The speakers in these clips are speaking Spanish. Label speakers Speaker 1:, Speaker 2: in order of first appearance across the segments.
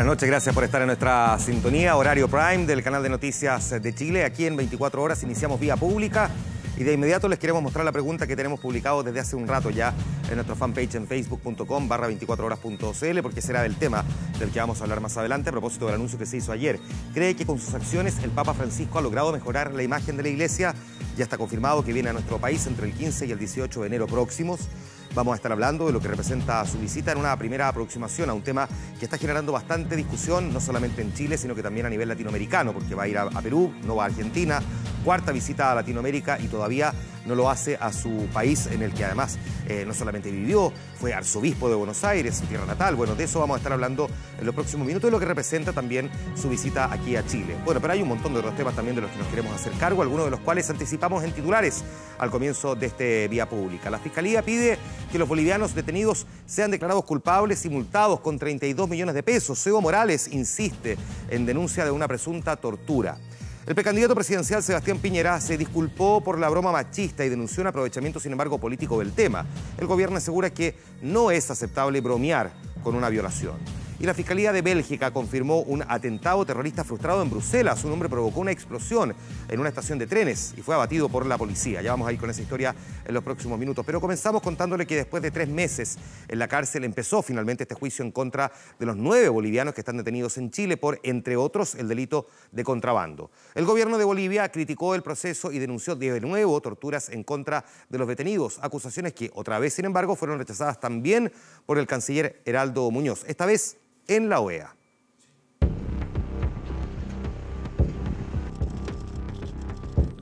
Speaker 1: noches, gracias por estar en nuestra sintonía, horario prime del canal de noticias de Chile. Aquí en 24 horas iniciamos vía pública y de inmediato les queremos mostrar la pregunta que tenemos publicado desde hace un rato ya en nuestro fanpage en facebook.com/24horas.cl, porque será del tema del que vamos a hablar más adelante a propósito del anuncio que se hizo ayer. ¿Cree que con sus acciones el Papa Francisco ha logrado mejorar la imagen de la Iglesia? Ya está confirmado que viene a nuestro país entre el 15 y el 18 de enero próximos. Vamos a estar hablando de lo que representa su visita en una primera aproximación a un tema que está generando bastante discusión, no solamente en Chile, sino que también a nivel latinoamericano, porque va a ir a Perú, no va a Argentina, cuarta visita a Latinoamérica y todavía no lo hace a su país, en el que además no solamente vivió, fue arzobispo de Buenos Aires, su tierra natal. Bueno, de eso vamos a estar hablando en los próximos minutos, de lo que representa también su visita aquí a Chile. Bueno, pero hay un montón de otros temas también de los que nos queremos hacer cargo, algunos de los cuales anticipamos en titulares al comienzo de este vía pública. La Fiscalía pide que los bolivianos detenidos sean declarados culpables y multados con 32 millones de pesos. Evo Morales insiste en denuncia de una presunta tortura. El precandidato presidencial Sebastián Piñera se disculpó por la broma machista y denunció un aprovechamiento, sin embargo, político del tema. El gobierno asegura que no es aceptable bromear con una violación. Y la Fiscalía de Bélgica confirmó un atentado terrorista frustrado en Bruselas. Un hombre provocó una explosión en una estación de trenes y fue abatido por la policía. Ya vamos a ir con esa historia en los próximos minutos. Pero comenzamos contándole que después de 3 meses en la cárcel empezó finalmente este juicio en contra de los 9 bolivianos que están detenidos en Chile por, entre otros, el delito de contrabando. El gobierno de Bolivia criticó el proceso y denunció de nuevo torturas en contra de los detenidos. Acusaciones que otra vez, sin embargo, fueron rechazadas también por el canciller Heraldo Muñoz. Esta vez en la OEA.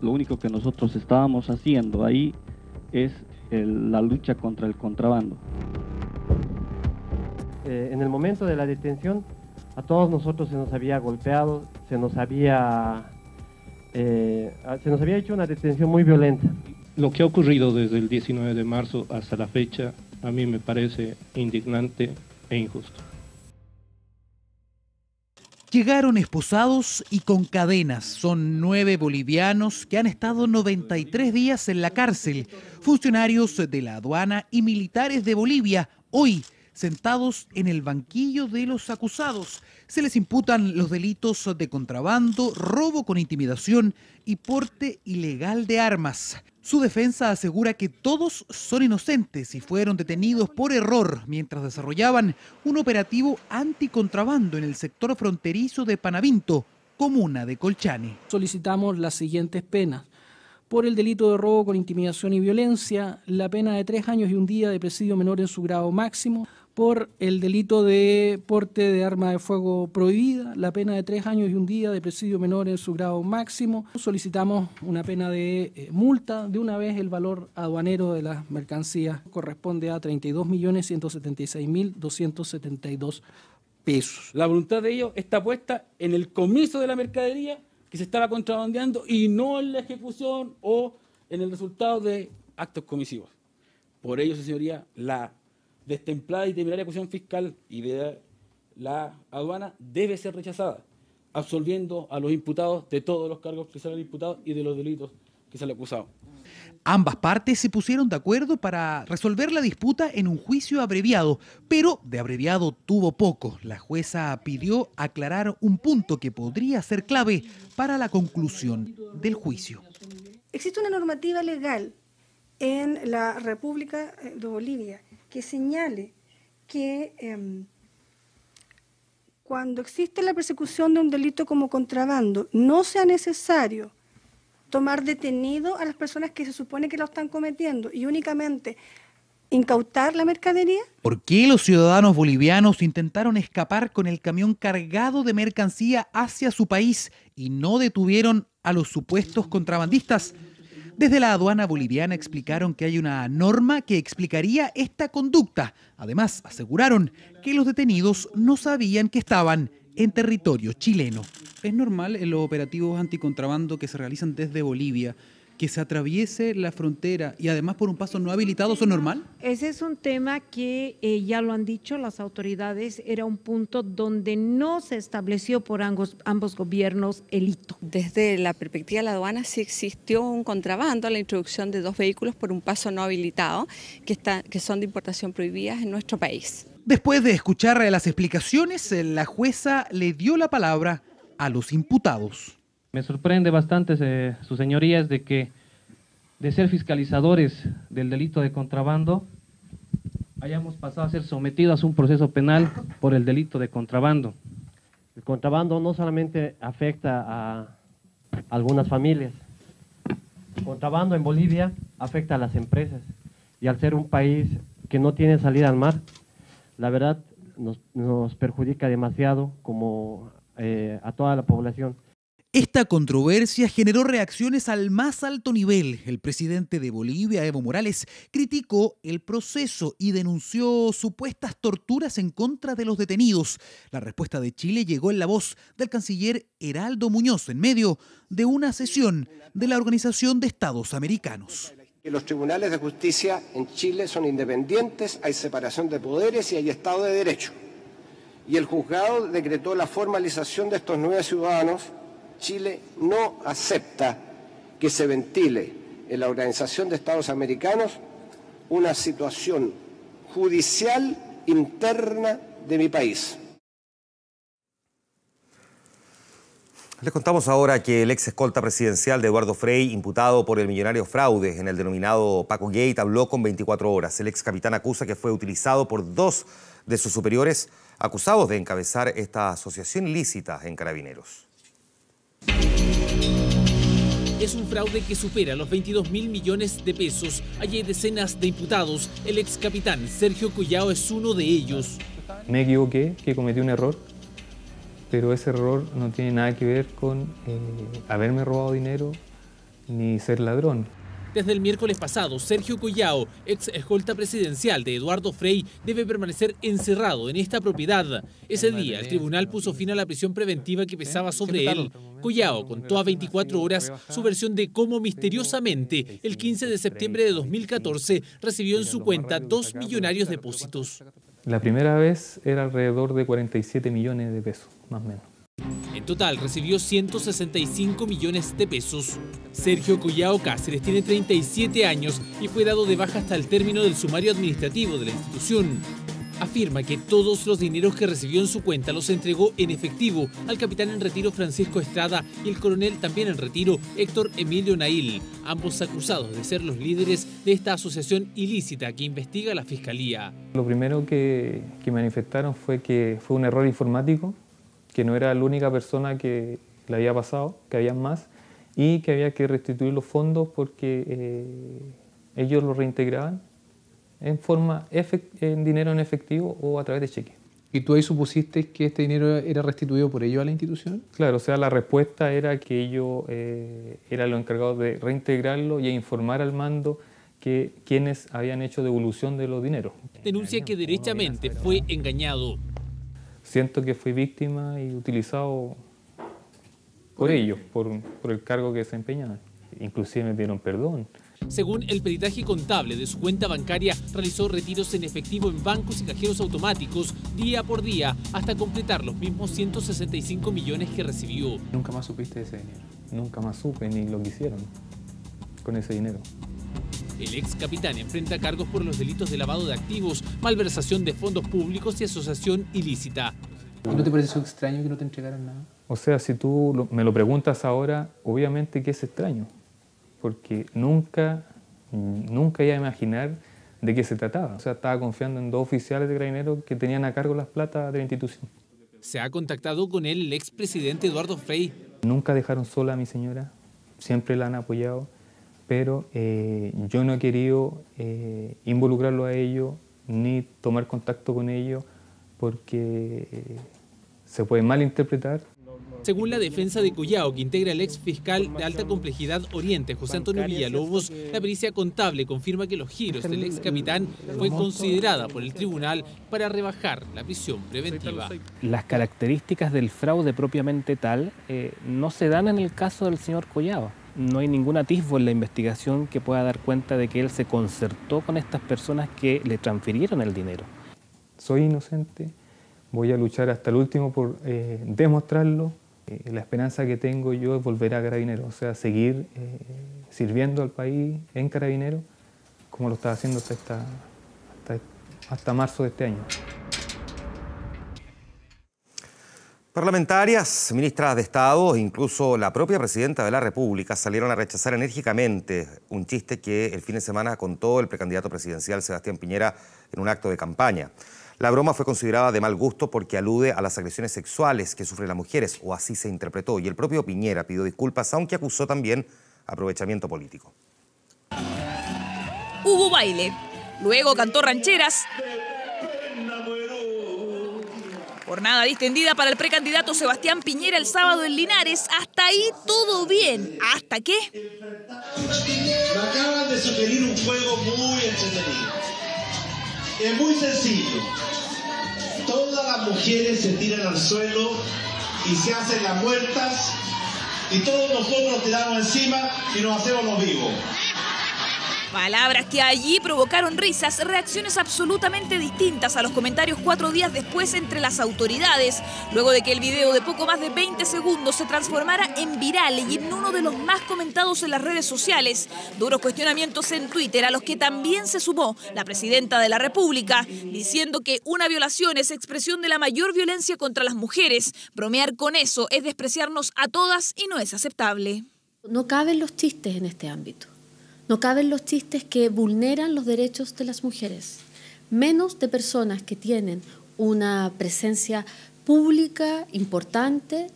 Speaker 2: Lo único que nosotros estábamos haciendo ahí es la lucha contra el contrabando.
Speaker 3: En el momento de la detención, a todos nosotros se nos había golpeado, se nos había hecho una detención muy violenta.
Speaker 4: Lo que ha ocurrido desde el 19 de marzo hasta la fecha, a mí me parece indignante e injusto.
Speaker 5: Llegaron esposados y con cadenas. Son 9 bolivianos que han estado 93 días en la cárcel. Funcionarios de la aduana y militares de Bolivia, hoy sentados en el banquillo de los acusados. Se les imputan los delitos de contrabando, robo con intimidación y porte ilegal de armas. Su defensa asegura que todos son inocentes y fueron detenidos por error mientras desarrollaban un operativo anticontrabando en el sector fronterizo de Panavinto, comuna de Colchane.
Speaker 6: Solicitamos las siguientes penas. Por el delito de robo con intimidación y violencia, la pena de 3 años y 1 día de presidio menor en su grado máximo. Por el delito de porte de arma de fuego prohibida, la pena de 3 años y 1 día de presidio menor en su grado máximo. Solicitamos una pena de multa. De una vez el valor aduanero de las mercancías corresponde a 32.176.272 pesos.
Speaker 7: La voluntad de ellos está puesta en el comiso de la mercadería que se estaba contrabandeando y no en la ejecución o en el resultado de actos comisivos. Por ello, señoría, la destemplada y temeraria acusación fiscal y de la aduana debe ser rechazada, absolviendo a los imputados de todos los cargos que se han imputado y de los delitos que se le han acusado.
Speaker 5: Ambas partes se pusieron de acuerdo para resolver la disputa en un juicio abreviado, pero de abreviado tuvo poco. La jueza pidió aclarar un punto que podría ser clave para la conclusión del juicio.
Speaker 8: Existe una normativa legal en la República de Bolivia que señale que cuando existe la persecución de un delito como contrabando, no sea necesario tomar detenido a las personas que se supone que lo están cometiendo y únicamente incautar la mercadería.
Speaker 5: ¿Por qué los ciudadanos bolivianos intentaron escapar con el camión cargado de mercancía hacia su país y no detuvieron a los supuestos contrabandistas? Desde la aduana boliviana explicaron que hay una norma que explicaría esta conducta. Además, aseguraron que los detenidos no sabían que estaban en territorio chileno.
Speaker 9: ¿Es normal en los operativos anticontrabando que se realizan desde Bolivia que se atraviese la frontera y además por un paso no habilitado? ¿Eso es normal?
Speaker 10: Ese es un tema que ya lo han dicho las autoridades, era un punto donde no se estableció por ambos gobiernos el hito.
Speaker 11: Desde la perspectiva de la aduana sí existió un contrabando, la introducción de 2 vehículos por un paso no habilitado que son de importación prohibida en nuestro país.
Speaker 5: Después de escuchar las explicaciones, la jueza le dio la palabra a los imputados.
Speaker 2: Me sorprende bastante, sus señorías, de que de ser fiscalizadores del delito de contrabando hayamos pasado a ser sometidos a un proceso penal por el delito de contrabando.
Speaker 3: El contrabando no solamente afecta a algunas familias. El contrabando en Bolivia afecta a las empresas. Y al ser un país que no tiene salida al mar, la verdad nos perjudica demasiado como a toda la población.
Speaker 5: Esta controversia generó reacciones al más alto nivel. El presidente de Bolivia, Evo Morales, criticó el proceso y denunció supuestas torturas en contra de los detenidos. La respuesta de Chile llegó en la voz del canciller Heraldo Muñoz en medio de una sesión de la Organización de Estados Americanos.
Speaker 12: Los tribunales de justicia en Chile son independientes, hay separación de poderes y hay Estado de Derecho. Y el juzgado decretó la formalización de estos 9 ciudadanos. Chile no acepta que se ventile en la Organización de Estados Americanos una situación judicial interna de mi país.
Speaker 1: Les contamos ahora que el ex escolta presidencial de Eduardo Frei, imputado por el millonario fraude en el denominado Paco Gate, habló con 24 horas. El ex capitán acusa que fue utilizado por 2 de sus superiores acusados de encabezar esta asociación ilícita en Carabineros.
Speaker 13: Es un fraude que supera los 22.000 millones de pesos. Allí hay decenas de imputados. El ex capitán Sergio Collao es uno de ellos.
Speaker 14: Me equivoqué, que cometí un error, pero ese error no tiene nada que ver con haberme robado dinero ni ser ladrón.
Speaker 13: Desde el miércoles pasado, Sergio Collao, ex escolta presidencial de Eduardo Frei, debe permanecer encerrado en esta propiedad. Ese día, el tribunal puso fin a la prisión preventiva que pesaba sobre él. Collao contó a 24 horas su versión de cómo misteriosamente, el 15 de septiembre de 2014, recibió en su cuenta 2 millonarios depósitos.
Speaker 14: La primera vez era alrededor de 47 millones de pesos, más o menos.
Speaker 13: En total recibió 165 millones de pesos. Sergio Collao Cáceres tiene 37 años y fue dado de baja hasta el término del sumario administrativo de la institución. Afirma que todos los dineros que recibió en su cuenta los entregó en efectivo al capitán en retiro Francisco Estrada y el coronel también en retiro Héctor Emilio Nail, ambos acusados de ser los líderes de esta asociación ilícita que investiga la Fiscalía.
Speaker 14: Lo primero que manifestaron fue que fue un error informático, que no era la única persona que le había pasado, que había más, y que había que restituir los fondos porque ellos los reintegraban en dinero en efectivo o a través de cheque.
Speaker 9: ¿Y tú ahí supusiste que este dinero era restituido por ellos a la institución?
Speaker 14: Claro, o sea, la respuesta era que ellos eran los encargados de reintegrarlo y a informar al mando que quienes habían hecho devolución de los dineros.
Speaker 13: Denuncia que derechamente fue engañado.
Speaker 14: Siento que fui víctima y utilizado por ellos, por el cargo que desempeñaban. Inclusive me pidieron perdón.
Speaker 13: Según el peritaje contable de su cuenta bancaria, realizó retiros en efectivo en bancos y cajeros automáticos día por día hasta completar los mismos 165 millones que recibió.
Speaker 9: ¿Nunca más supiste de ese dinero?
Speaker 14: Nunca más supe ni lo que hicieron con ese dinero.
Speaker 13: El ex capitán enfrenta cargos por los delitos de lavado de activos, malversación de fondos públicos y asociación ilícita.
Speaker 9: ¿Y no te pareció extraño que no te entregaran nada?
Speaker 14: O sea, si tú me lo preguntas ahora, obviamente que es extraño, porque nunca iba a imaginar de qué se trataba. O sea, estaba confiando en 2 oficiales de Carabineros que tenían a cargo las plata de la institución.
Speaker 13: Se ha contactado con él el expresidente Eduardo Frei.
Speaker 14: Nunca dejaron sola a mi señora, siempre la han apoyado. Pero yo no he querido involucrarlo a ellos ni tomar contacto con ellos porque se puede malinterpretar.
Speaker 13: Según la defensa de Collao, que integra el ex fiscal de alta complejidad Oriente, José Antonio Villalobos, la pericia contable confirma que los giros del ex capitán fue considerada por el tribunal para rebajar la prisión preventiva.
Speaker 15: Las características del fraude propiamente tal no se dan en el caso del señor Collao. No hay ningún atisbo en la investigación que pueda dar cuenta de que él se concertó con estas personas que le transfirieron el dinero.
Speaker 14: Soy inocente, voy a luchar hasta el último por demostrarlo. La esperanza que tengo yo es volver a Carabineros, o sea, seguir sirviendo al país en Carabineros como lo estaba haciendo hasta marzo de este año.
Speaker 1: Parlamentarias, ministras de Estado e incluso la propia presidenta de la República salieron a rechazar enérgicamente un chiste que el fin de semana contó el precandidato presidencial Sebastián Piñera en un acto de campaña. La broma fue considerada de mal gusto porque alude a las agresiones sexuales que sufren las mujeres, o así se interpretó, y el propio Piñera pidió disculpas, aunque acusó también aprovechamiento político.
Speaker 16: Hubo baile, luego cantó rancheras. Jornada distendida para el precandidato Sebastián Piñera el sábado en Linares. Hasta ahí todo bien. ¿Hasta qué?
Speaker 17: Me acaban de sugerir un juego muy entretenido. Es muy sencillo. Todas las mujeres se tiran al suelo y se hacen las muertas y todos nosotros nos tiramos encima y nos hacemos los vivos.
Speaker 16: Palabras que allí provocaron risas, reacciones absolutamente distintas a los comentarios 4 días después entre las autoridades, luego de que el video de poco más de 20 segundos se transformara en viral y en uno de los más comentados en las redes sociales. Duros cuestionamientos en Twitter, a los que también se sumó la presidenta de la República, diciendo que una violación es expresión de la mayor violencia contra las mujeres. Bromear con eso es despreciarnos a todas y no es aceptable.
Speaker 18: No caben los chistes en este ámbito. No caben los chistes que vulneran los derechos de las mujeres, menos de personas que tienen una presencia pública importante.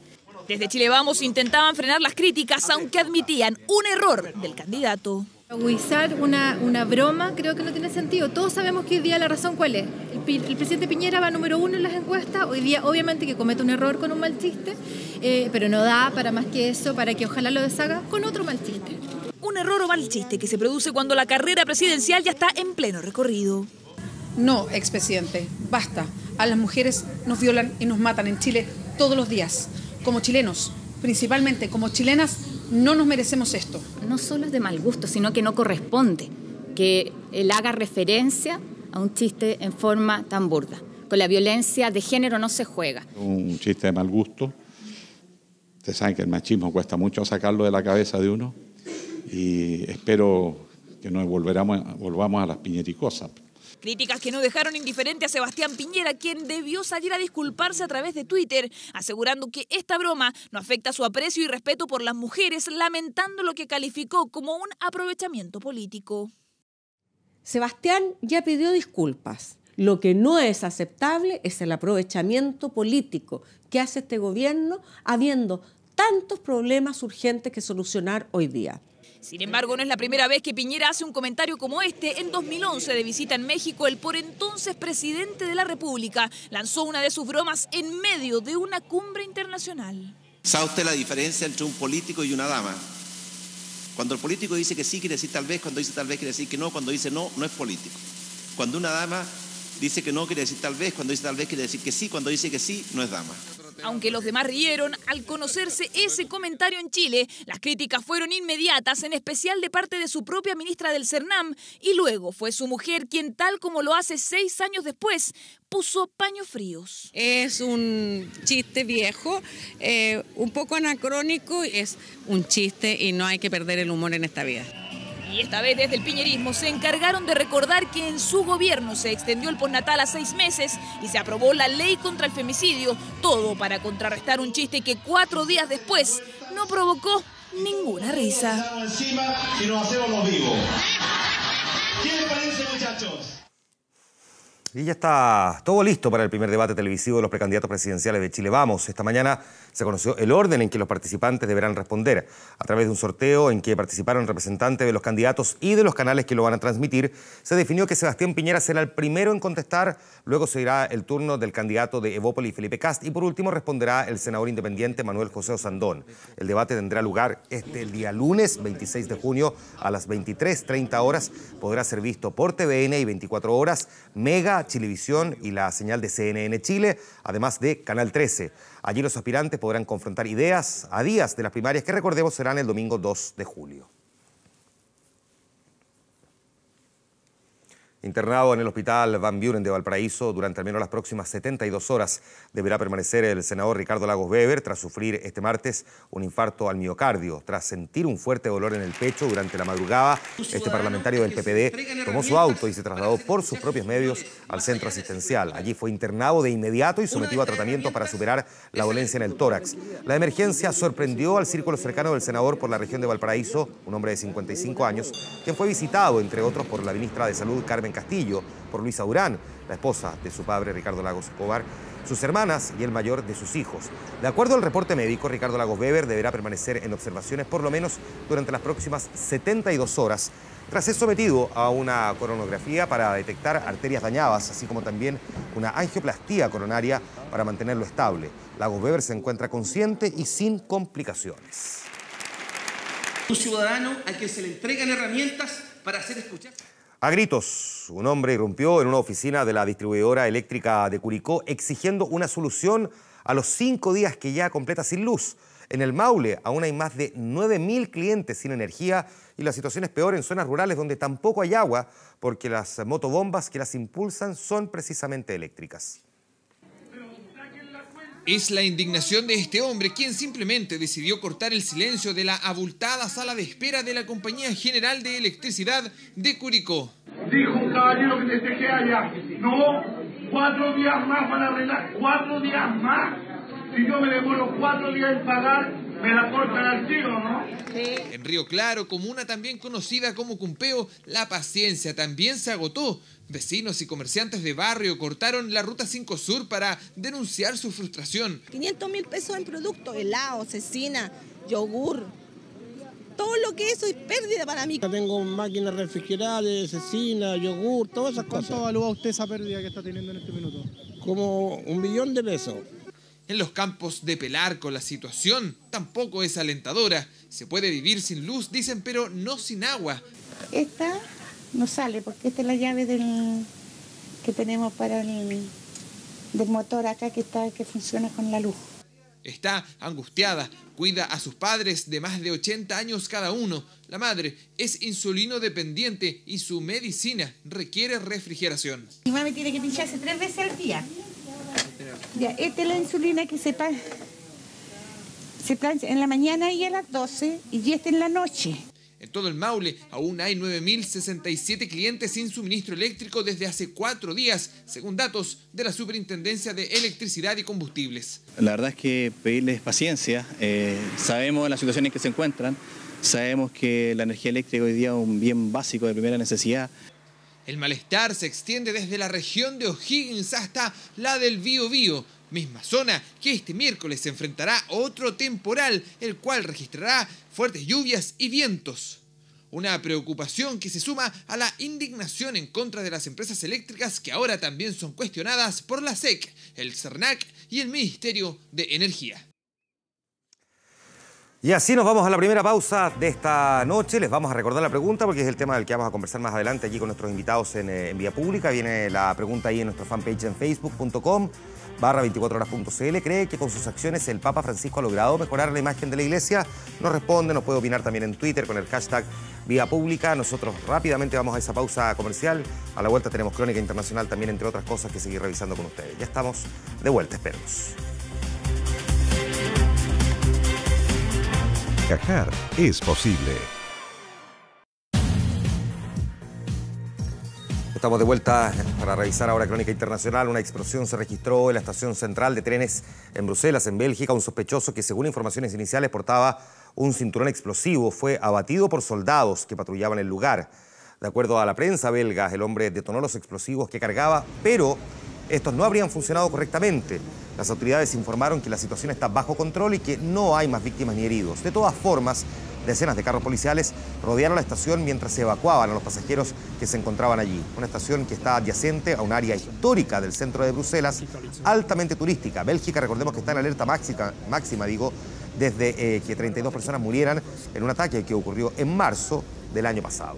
Speaker 16: Desde Chile Vamos intentaban frenar las críticas, aunque admitían un error del candidato.
Speaker 19: Agudizar una broma creo que no tiene sentido. Todos sabemos que hoy día la razón cuál es. El presidente Piñera va número 1 en las encuestas. Hoy día obviamente que comete un error con un mal chiste, pero no da para más que eso, para que ojalá lo deshaga con otro mal chiste.
Speaker 16: Un error o mal chiste que se produce cuando la carrera presidencial ya está en pleno recorrido.
Speaker 20: No, expresidente, basta. A las mujeres nos violan y nos matan en Chile todos los días. Como chilenos, principalmente como chilenas, no nos merecemos esto.
Speaker 21: No solo es de mal gusto, sino que no corresponde que él haga referencia a un chiste en forma tan burda. Con la violencia de género no se juega.
Speaker 22: Un chiste de mal gusto. Ustedes saben que el machismo cuesta mucho sacarlo de la cabeza de uno. Y espero que no volvamos a las piñericosas.
Speaker 16: Críticas que no dejaron indiferente a Sebastián Piñera, quien debió salir a disculparse a través de Twitter, asegurando que esta broma no afecta su aprecio y respeto por las mujeres, lamentando lo que calificó como un aprovechamiento político.
Speaker 23: Sebastián ya pidió disculpas. Lo que no es aceptable es el aprovechamiento político que hace este gobierno habiendo tantos problemas urgentes que solucionar hoy día.
Speaker 16: Sin embargo, no es la primera vez que Piñera hace un comentario como este. En 2011, de visita en México, el por entonces presidente de la República lanzó una de sus bromas en medio de una cumbre internacional.
Speaker 24: ¿Sabe usted la diferencia entre un político y una dama? Cuando el político dice que sí, quiere decir tal vez. Cuando dice tal vez, quiere decir que no. Cuando dice no, no es político. Cuando una dama dice que no, quiere decir tal vez. Cuando dice tal vez, quiere decir que sí. Cuando dice que sí, no es dama.
Speaker 16: Aunque los demás rieron, al conocerse ese comentario en Chile, las críticas fueron inmediatas, en especial de parte de su propia ministra del Cernam, y luego fue su mujer quien, tal como lo hace 6 años después, puso paños fríos.
Speaker 11: Es un chiste viejo, un poco anacrónico, es un chiste y no hay que perder el humor en esta vida.
Speaker 16: Y esta vez desde el piñerismo se encargaron de recordar que en su gobierno se extendió el postnatal a 6 meses y se aprobó la ley contra el femicidio, todo para contrarrestar un chiste que 4 días después no provocó ninguna risa.
Speaker 17: Encima y nos hacemos los vivos. ¿Qué les parece, muchachos?
Speaker 1: Y ya está todo listo para el primer debate televisivo de los precandidatos presidenciales de Chile Vamos. Esta mañana se conoció el orden en que los participantes deberán responder. A través de un sorteo en que participaron representantes de los candidatos y de los canales que lo van a transmitir, se definió que Sebastián Piñera será el primero en contestar, luego seguirá el turno del candidato de Evópolis, Felipe Kast, y por último responderá el senador independiente Manuel José Osandón. El debate tendrá lugar el día lunes 26 de junio a las 23:30 horas. Podrá ser visto por TVN y 24 horas, Mega, Chilevisión y la señal de CNN Chile, además de Canal 13. Allí los aspirantes podrán confrontar ideas a días de las primarias que, recordemos, serán el domingo 2 de julio. Internado en el Hospital Van Buren de Valparaíso durante al menos las próximas 72 horas deberá permanecer el senador Ricardo Lagos Weber tras sufrir este martes un infarto al miocardio. Tras sentir un fuerte dolor en el pecho durante la madrugada, este parlamentario del PPD tomó su auto y se trasladó por sus propios medios al centro asistencial. Allí fue internado de inmediato y sometido a tratamiento para superar la dolencia en el tórax. La emergencia sorprendió al círculo cercano del senador por la región de Valparaíso, un hombre de 55 años, quien fue visitado, entre otros, por la ministra de Salud, Carmen Castillo, por Luisa Durán, la esposa de su padre Ricardo Lagos Escobar, sus hermanas y el mayor de sus hijos. De acuerdo al reporte médico, Ricardo Lagos Weber deberá permanecer en observaciones por lo menos durante las próximas 72 horas, tras ser sometido a una coronografía para detectar arterias dañadas, así como también una angioplastía coronaria para mantenerlo estable. Lagos Weber se encuentra consciente y sin complicaciones.
Speaker 4: Un ciudadano al que se le entregan herramientas para hacer escuchar.
Speaker 1: A gritos, un hombre irrumpió en una oficina de la distribuidora eléctrica de Curicó exigiendo una solución a los 5 días que ya completa sin luz. En el Maule aún hay más de 9.000 clientes sin energía y la situación es peor en zonas rurales donde tampoco hay agua porque las motobombas que las impulsan son precisamente eléctricas.
Speaker 6: Es la indignación de este hombre quien simplemente decidió cortar el silencio de la abultada sala de espera de la Compañía General de Electricidad de Curicó.
Speaker 17: Dijo un caballero que te dejé allá, no, 4 días más van a arreglar, 4 días más. Si yo me demoro 4 días en pagar, me la cortan al tiro, ¿no?
Speaker 6: En Río Claro, comuna también conocida como Cumpeo, la paciencia también se agotó. Vecinos y comerciantes de barrio cortaron la Ruta 5 Sur para denunciar su frustración.
Speaker 7: 500.000 pesos en productos, helado, cecina, yogur. Todo lo que eso es pérdida para mí.
Speaker 8: Tengo máquinas refrigeradas, cecina, yogur, todas esas cosas.
Speaker 25: ¿Cuánto evalúa usted esa pérdida que está teniendo en este minuto?
Speaker 8: Como 1 millón de pesos.
Speaker 6: En los campos de Pelarco la situación tampoco es alentadora. Se puede vivir sin luz, dicen, pero no sin agua.
Speaker 26: Esta no sale porque esta es la llave que tenemos para del motor acá que funciona con la luz.
Speaker 6: Está angustiada, cuida a sus padres de más de 80 años cada uno. La madre es insulino dependiente y su medicina requiere refrigeración.
Speaker 26: Mi mami tiene que pincharse 3 veces al día. Ya, esta es la insulina que se plancha en la mañana y a las 12 y esta en la noche.
Speaker 6: En todo el Maule aún hay 9.067 clientes sin suministro eléctrico desde hace 4 días, según datos de la Superintendencia de Electricidad y Combustibles.
Speaker 27: La verdad es que pedirles paciencia, sabemos la situación en que se encuentran, sabemos que la energía eléctrica hoy día es un bien básico de primera necesidad.
Speaker 6: El malestar se extiende desde la región de O'Higgins hasta la del Biobío, misma zona que este miércoles se enfrentará a otro temporal, el cual registrará fuertes lluvias y vientos. Una preocupación que se suma a la indignación en contra de las empresas eléctricas que ahora también son cuestionadas por la SEC, el CERNAC y el Ministerio de Energía.
Speaker 1: Y así nos vamos a la primera pausa de esta noche. Les vamos a recordar la pregunta porque es el tema del que vamos a conversar más adelante allí con nuestros invitados en Vía Pública. Viene la pregunta ahí en nuestra fanpage en facebook.com/24horas.cl. ¿Cree que con sus acciones el Papa Francisco ha logrado mejorar la imagen de la Iglesia? Nos responde, nos puede opinar también en Twitter con el hashtag Vía Pública. Nosotros rápidamente vamos a esa pausa comercial. A la vuelta tenemos Crónica Internacional también, entre otras cosas, que seguir revisando con ustedes. Ya estamos de vuelta, esperemos.
Speaker 28: Viajar es posible.
Speaker 1: Estamos de vuelta para revisar ahora Crónica Internacional. Una explosión se registró en la estación central de trenes en Bruselas, en Bélgica. Un sospechoso que, según informaciones iniciales, portaba un cinturón explosivo fue abatido por soldados que patrullaban el lugar. De acuerdo a la prensa belga, el hombre detonó los explosivos que cargaba, pero estos no habrían funcionado correctamente. Las autoridades informaron que la situación está bajo control y que no hay más víctimas ni heridos. De todas formas, decenas de carros policiales rodearon la estación mientras se evacuaban a los pasajeros que se encontraban allí. Una estación que está adyacente a un área histórica del centro de Bruselas, altamente turística. Bélgica, recordemos que está en alerta máxima, desde que 32 personas murieran en un ataque que ocurrió en marzo del año pasado.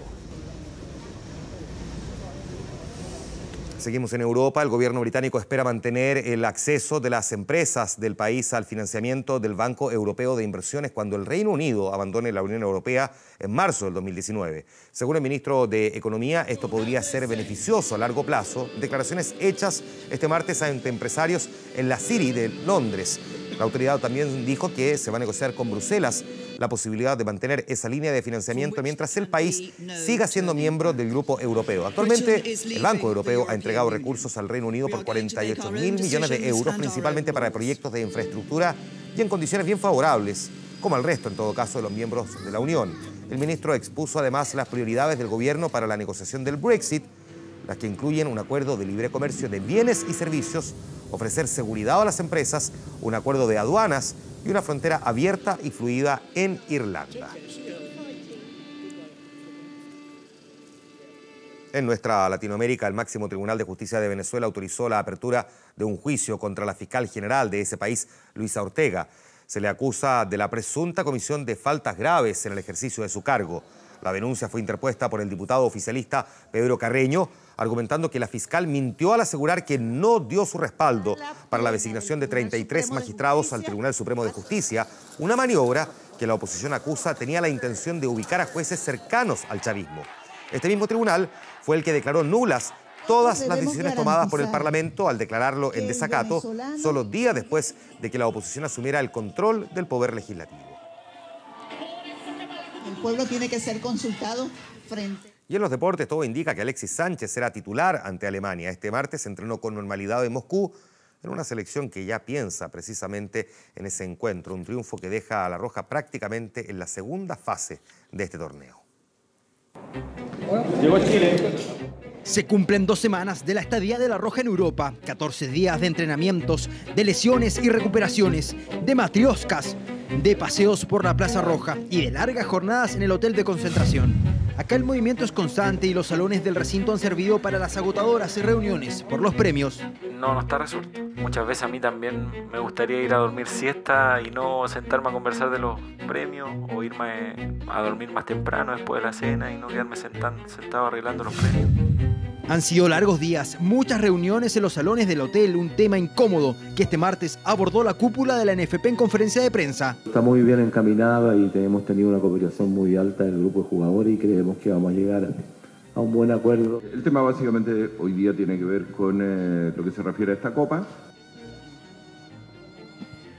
Speaker 1: Seguimos en Europa. El gobierno británico espera mantener el acceso de las empresas del país al financiamiento del Banco Europeo de Inversiones cuando el Reino Unido abandone la Unión Europea en marzo del 2019. Según el ministro de Economía, esto podría ser beneficioso a largo plazo. Declaraciones hechas este martes ante empresarios en la City de Londres. La autoridad también dijo que se va a negociar con Bruselas la posibilidad de mantener esa línea de financiamiento mientras el país siga siendo miembro del Grupo Europeo. Actualmente, el Banco Europeo ha entregado recursos al Reino Unido por 48.000 millones de euros, principalmente para proyectos de infraestructura y en condiciones bien favorables, como al resto, en todo caso, de los miembros de la Unión. El ministro expuso además las prioridades del gobierno para la negociación del Brexit, las que incluyen un acuerdo de libre comercio de bienes y servicios, ofrecer seguridad a las empresas, un acuerdo de aduanas y una frontera abierta y fluida en Irlanda. En nuestra Latinoamérica, el máximo Tribunal de Justicia de Venezuela autorizó la apertura de un juicio contra la fiscal general de ese país, Luisa Ortega. Se le acusa de la presunta comisión de faltas graves en el ejercicio de su cargo. La denuncia fue interpuesta por el diputado oficialista Pedro Carreño, argumentando que la fiscal mintió al asegurar que no dio su respaldo para la designación de 33 magistrados al Tribunal Supremo de Justicia, una maniobra que la oposición acusa tenía la intención de ubicar a jueces cercanos al chavismo. Este mismo tribunal fue el que declaró nulas todas las decisiones tomadas por el Parlamento al declararlo en desacato solo días después de que la oposición asumiera el control del poder legislativo.
Speaker 2: El pueblo tiene que ser consultado frente.
Speaker 1: Y en los deportes todo indica que Alexis Sánchez será titular ante Alemania. Este martes se entrenó con normalidad en Moscú en una selección que ya piensa precisamente en ese encuentro. Un triunfo que deja a la Roja prácticamente en la segunda fase de este torneo.
Speaker 3: Llegó Chile. Se cumplen 2 semanas de la estadía de la Roja en Europa, 14 días de entrenamientos, de lesiones y recuperaciones, de matrioscas, de paseos por la Plaza Roja y de largas jornadas en el hotel de concentración. Acá el movimiento es constante y los salones del recinto han servido para las agotadoras reuniones por los premios.
Speaker 5: No está resuelto. Muchas veces a mí también me gustaría ir a dormir siesta y no sentarme a conversar de los premios o irme a dormir más temprano después de la cena y no quedarme sentado arreglando los premios.
Speaker 3: Han sido largos días, muchas reuniones en los salones del hotel, un tema incómodo que este martes abordó la cúpula de la NFP en conferencia de prensa.
Speaker 9: Está muy bien encaminada y hemos tenido una cooperación muy alta en el grupo de jugadores y creemos que vamos a llegar a un buen acuerdo.
Speaker 10: El tema básicamente hoy día tiene que ver con lo que se refiere a esta copa.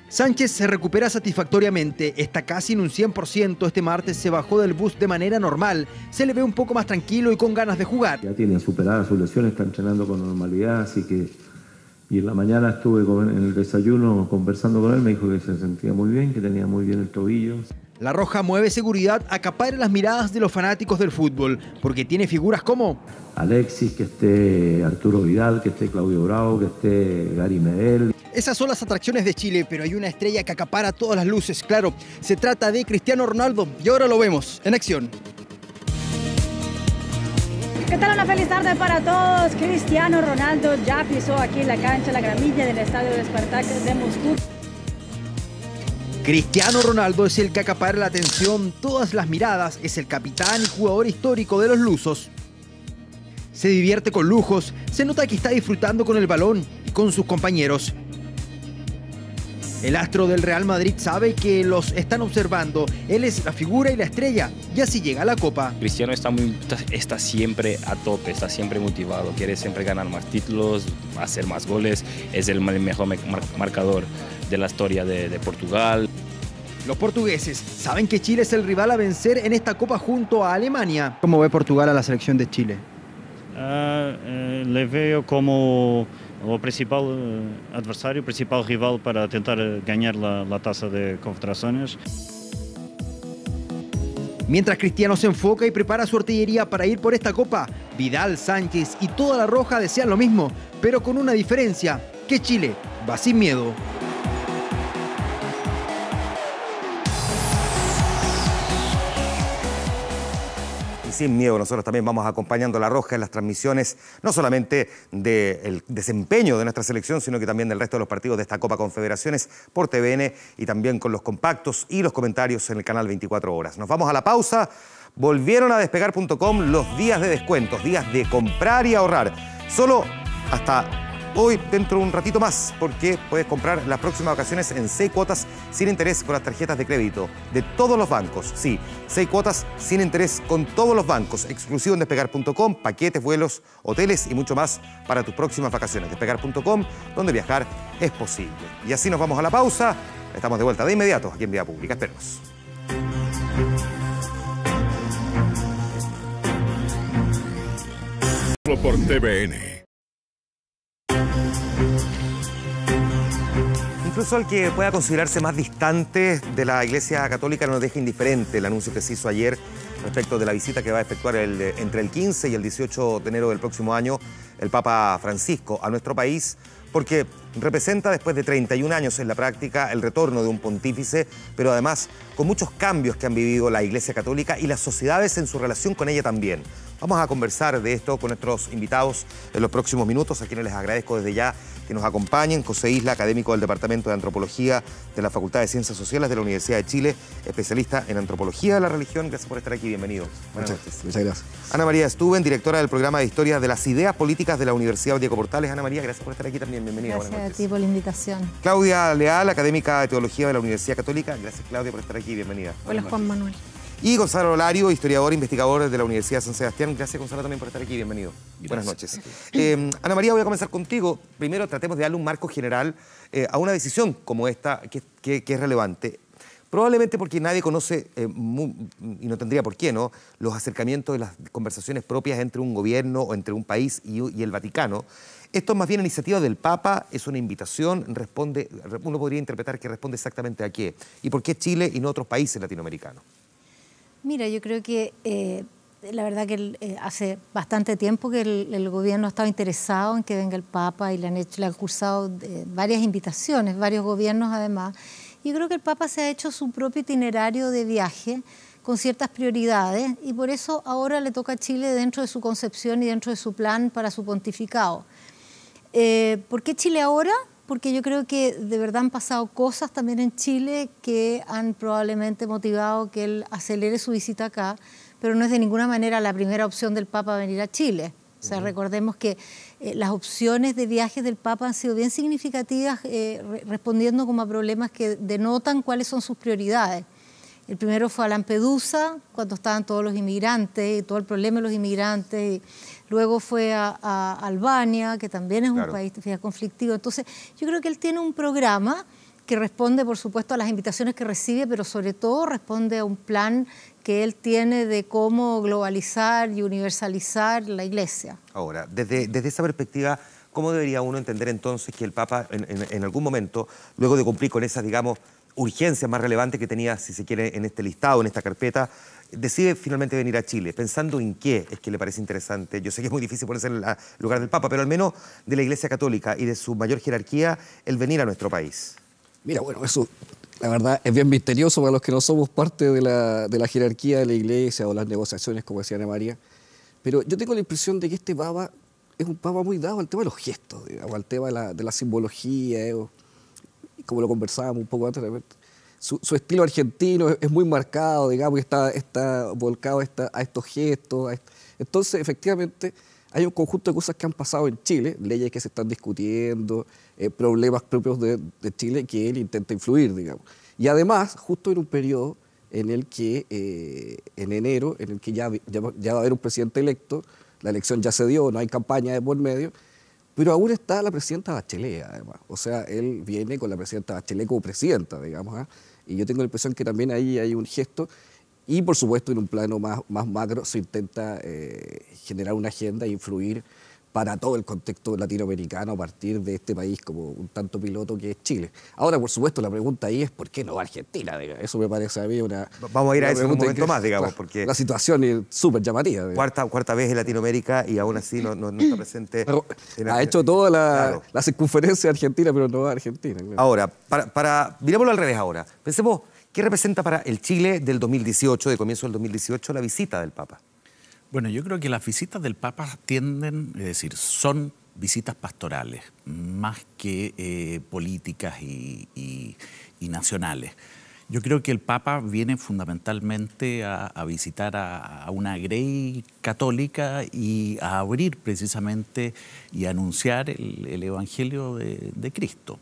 Speaker 3: Sánchez se recupera satisfactoriamente, está casi en un 100%, este martes se bajó del bus de manera normal, se le ve un poco más tranquilo y con ganas de jugar.
Speaker 9: Ya tiene superadas sus lesiones, está entrenando con normalidad, así que... Y en la mañana estuve en el desayuno conversando con él, me dijo que se sentía muy bien, que tenía muy bien el tobillo.
Speaker 3: La Roja mueve seguridad, acapara las miradas de los fanáticos del fútbol, porque tiene figuras como...
Speaker 9: Alexis, que esté Arturo Vidal, que esté Claudio Bravo, que esté Gary Medel.
Speaker 3: Esas son las atracciones de Chile, pero hay una estrella que acapara todas las luces, claro. Se trata de Cristiano Ronaldo y ahora lo vemos en acción.
Speaker 12: ¿Qué tal? Una feliz tarde para todos. Cristiano Ronaldo ya pisó aquí la cancha, la gramilla del estadio de Spartak de Moscú.
Speaker 3: Cristiano Ronaldo es el que acapara la atención, todas las miradas, es el capitán y jugador histórico de los lusos. Se divierte con lujos, se nota que está disfrutando con el balón y con sus compañeros. El astro del Real Madrid sabe que los están observando. Él es la figura y la estrella, y así llega a la Copa.
Speaker 13: Cristiano está siempre a tope, está siempre motivado, quiere siempre ganar más títulos, hacer más goles, es el mejor marcador de la historia de Portugal.
Speaker 3: Los portugueses saben que Chile es el rival a vencer en esta Copa junto a Alemania. ¿Cómo ve Portugal a la selección de Chile?
Speaker 15: Le veo como o principal adversário, principal rival para tentar ganhar la taza de confederaciones.
Speaker 3: Mientras Cristiano se enfoca y prepara su artillería para ir por esta copa, Vidal, Sánchez y toda la Roja desean lo mismo, pero con una diferencia, que Chile va sin miedo.
Speaker 1: Sin miedo, nosotros también vamos acompañando a la Roja en las transmisiones, no solamente del desempeño de nuestra selección, sino que también del resto de los partidos de esta Copa Confederaciones por TVN y también con los compactos y los comentarios en el canal 24 horas. Nos vamos a la pausa. Volvieron a despegar.com los días de descuentos, días de comprar y ahorrar. Solo hasta hoy, dentro de un ratito más, porque puedes comprar las próximas vacaciones en 6 cuotas sin interés con las tarjetas de crédito de todos los bancos. Sí, 6 cuotas sin interés con todos los bancos, exclusivo en despegar.com, paquetes, vuelos, hoteles y mucho más para tus próximas vacaciones. Despegar.com, donde viajar es posible. Y así nos vamos a la pausa. Estamos de vuelta de inmediato aquí en Vía Pública. Esperemos.
Speaker 28: Por TVN.
Speaker 1: Incluso el que pueda considerarse más distante de la Iglesia Católica no deja indiferente el anuncio que se hizo ayer respecto de la visita que va a efectuar entre el 15 y el 18 de enero del próximo año el Papa Francisco a nuestro país, porque representa después de 31 años en la práctica el retorno de un pontífice, pero además con muchos cambios que han vivido la Iglesia Católica y las sociedades en su relación con ella también. Vamos a conversar de esto con nuestros invitados en los próximos minutos, a quienes les agradezco desde ya que nos acompañen. José Isla, académico del Departamento de Antropología de la Facultad de Ciencias Sociales de la Universidad de Chile, especialista en antropología de la religión. Gracias por estar aquí, bienvenido. Buenas noches.
Speaker 14: Muchas gracias.
Speaker 1: Ana María Stuben, directora del programa de Historia de las Ideas Políticas de la Universidad Diego Portales. Ana María, gracias por estar aquí también, bienvenida.
Speaker 18: Gracias a ti por la invitación.
Speaker 1: Claudia Leal, académica de Teología de la Universidad Católica. Gracias, Claudia, por estar aquí, bienvenida.
Speaker 18: Hola, Juan Manuel.
Speaker 1: Y Gonzalo Olario, historiador e investigador de la Universidad de San Sebastián. Gracias, Gonzalo, también por estar aquí. Bienvenido. Gracias. Buenas noches. Ana María, voy a comenzar contigo. Primero, tratemos de darle un marco general a una decisión como esta, que es relevante. Probablemente porque nadie conoce, y no tendría por qué, ¿no?, los acercamientos de las conversaciones propias entre un gobierno o entre un país y el Vaticano. Esto es más bien iniciativa del Papa, es una invitación, uno podría interpretar que responde exactamente a qué. ¿Y por qué Chile y no otros países latinoamericanos?
Speaker 18: Mira, yo creo que la verdad que hace bastante tiempo que el gobierno ha estado interesado en que venga el Papa y le han cursado varias invitaciones, varios gobiernos además. Yo creo que el Papa se ha hecho su propio itinerario de viaje con ciertas prioridades y por eso ahora le toca a Chile dentro de su concepción y dentro de su plan para su pontificado. ¿Por qué Chile ahora? Porque yo creo que de verdad han pasado cosas también en Chile que han probablemente motivado que él acelere su visita acá, pero no es de ninguna manera la primera opción del Papa venir a Chile. O sea, recordemos que las opciones de viajes del Papa han sido bien significativas, respondiendo como a problemas que denotan cuáles son sus prioridades. El primero fue a Lampedusa, cuando estaban todos los inmigrantes y todo el problema de los inmigrantes. Y luego fue a Albania, que también es un país conflictivo. Entonces, yo creo que él tiene un programa que responde, por supuesto, a las invitaciones que recibe, pero sobre todo responde a un plan que él tiene de cómo globalizar y universalizar la Iglesia.
Speaker 1: Ahora, desde esa perspectiva, ¿cómo debería uno entender entonces que el Papa en algún momento, luego de cumplir con esas, digamos, urgencias más relevantes que tenía, si se quiere, en este listado, en esta carpeta, decide finalmente venir a Chile? ¿Pensando en qué es que le parece interesante? Yo sé que es muy difícil ponerse en el lugar del Papa, pero al menos de la Iglesia Católica y de su mayor jerarquía, el venir a nuestro país.
Speaker 14: Mira, bueno, eso la verdad es bien misterioso para los que no somos parte de la jerarquía de la Iglesia o las negociaciones, como decía Ana María. Pero yo tengo la impresión de que este Papa es un Papa muy dado al tema de los gestos, digamos, al tema de la simbología, como lo conversábamos un poco antes. Su estilo argentino es muy marcado, digamos, que está volcado a estos gestos. Entonces, efectivamente, hay un conjunto de cosas que han pasado en Chile, leyes que se están discutiendo, problemas propios de Chile que él intenta influir, digamos. Y además, justo en un periodo en el que, en enero, en el que ya va a haber un presidente electo, la elección ya se dio, no hay campaña de por medio, pero aún está la presidenta Bachelet, además. O sea, él viene con la presidenta Bachelet como presidenta, digamos, ¿eh? Y yo tengo la impresión que también ahí hay un gesto. Y, por supuesto, en un plano más macro se intenta generar una agenda e influir para todo el contexto latinoamericano a partir de este país como un tanto piloto que es Chile. Ahora, por supuesto, la pregunta ahí es ¿por qué no Argentina? Eso me parece a mí una...
Speaker 1: Vamos a ir a eso en un momento más, digamos, porque...
Speaker 14: La situación es súper llamativa.
Speaker 1: Cuarta vez en Latinoamérica y aún así no está presente...
Speaker 14: Ha hecho toda la circunferencia argentina, pero no Argentina. Claro.
Speaker 1: Ahora, mirémoslo al revés ahora. Pensemos, ¿qué representa para el Chile del 2018, de comienzo del 2018, la visita del Papa?
Speaker 19: Bueno, yo creo que las visitas del Papa tienden, es decir, son visitas pastorales, más que políticas y nacionales. Yo creo que el Papa viene fundamentalmente a visitar a una grey católica y a abrir precisamente y a anunciar el Evangelio de Cristo.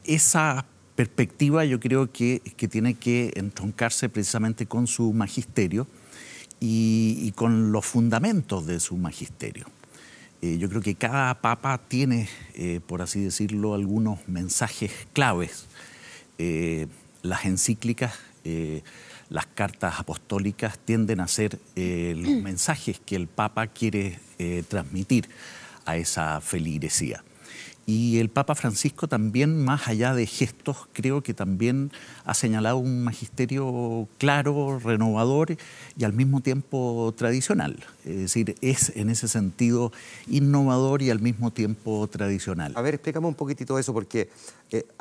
Speaker 19: Esa perspectiva yo creo que tiene que entroncarse precisamente con su magisterio y con los fundamentos de su magisterio. Yo creo que cada papa tiene, por así decirlo, algunos mensajes claves. Las encíclicas, las cartas apostólicas tienden a ser los mensajes que el Papa quiere transmitir a esa feligresía. Y el Papa Francisco también, más allá de gestos, creo que también ha señalado un magisterio claro, renovador y al mismo tiempo tradicional. Es decir, es en ese sentido innovador y al mismo tiempo tradicional.
Speaker 1: A ver, explícame un poquitito eso, porque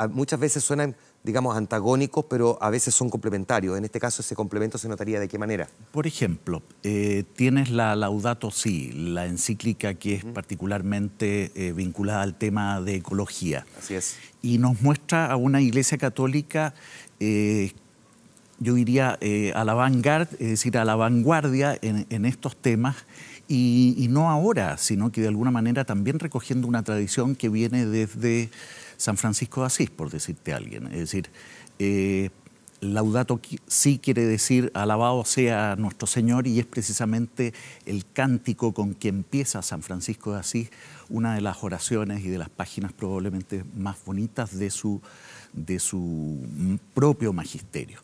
Speaker 1: muchas veces suenan, digamos, antagónicos, pero a veces son complementarios. En este caso, ese complemento se notaría de qué manera.
Speaker 19: Por ejemplo, tienes la Laudato Si, la encíclica que es particularmente vinculada al tema de ecología.
Speaker 1: Así es.
Speaker 19: Y nos muestra a una iglesia católica, yo diría, a la vanguardia, es decir, a la vanguardia en estos temas, y no ahora, sino que de alguna manera también recogiendo una tradición que viene desde San Francisco de Asís, por decirte a alguien. Es decir, Laudato Si quiere decir alabado sea nuestro Señor, y es precisamente el cántico con que empieza San Francisco de Asís, una de las oraciones y de las páginas probablemente más bonitas de su propio magisterio.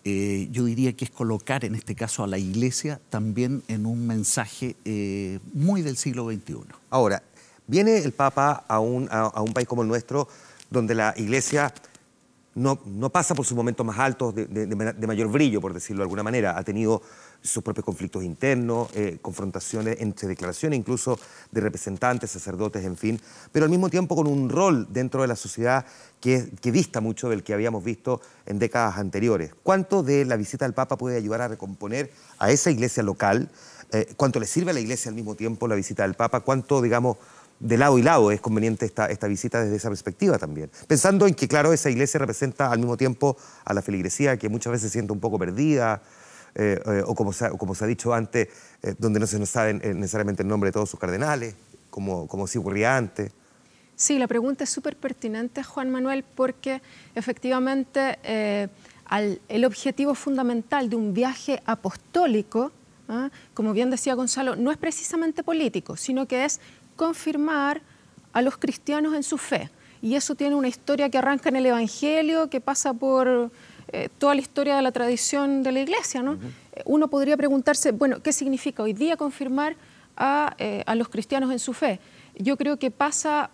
Speaker 19: Yo diría que es colocar en este caso a la Iglesia también en un mensaje muy del siglo XXI.
Speaker 1: Ahora, viene el Papa a un país como el nuestro, donde la Iglesia no pasa por sus momentos más altos de mayor brillo, por decirlo de alguna manera. Ha tenido sus propios conflictos internos, confrontaciones entre declaraciones incluso de representantes, sacerdotes, en fin, pero al mismo tiempo con un rol dentro de la sociedad que dista mucho del que habíamos visto en décadas anteriores. ¿Cuánto de la visita del Papa puede ayudar a recomponer a esa Iglesia local? ¿Cuánto le sirve a la Iglesia al mismo tiempo la visita del Papa? ¿Cuánto, digamos, de lado y lado es conveniente esta visita desde esa perspectiva también? Pensando en que, claro, esa iglesia representa al mismo tiempo a la feligresía, que muchas veces se siente un poco perdida, o como se ha dicho antes, donde no se nos sabe necesariamente el nombre de todos sus cardenales, como sí ocurría antes.
Speaker 4: Sí, la pregunta es súper pertinente, Juan Manuel, porque efectivamente el objetivo fundamental de un viaje apostólico, como bien decía Gonzalo, no es precisamente político, sino que es confirmar a los cristianos en su fe. Y eso tiene una historia que arranca en el Evangelio, que pasa por toda la historia de la tradición de la Iglesia, ¿no? Uno podría preguntarse, bueno, ¿qué significa hoy día confirmar a los cristianos en su fe? Yo creo que pasa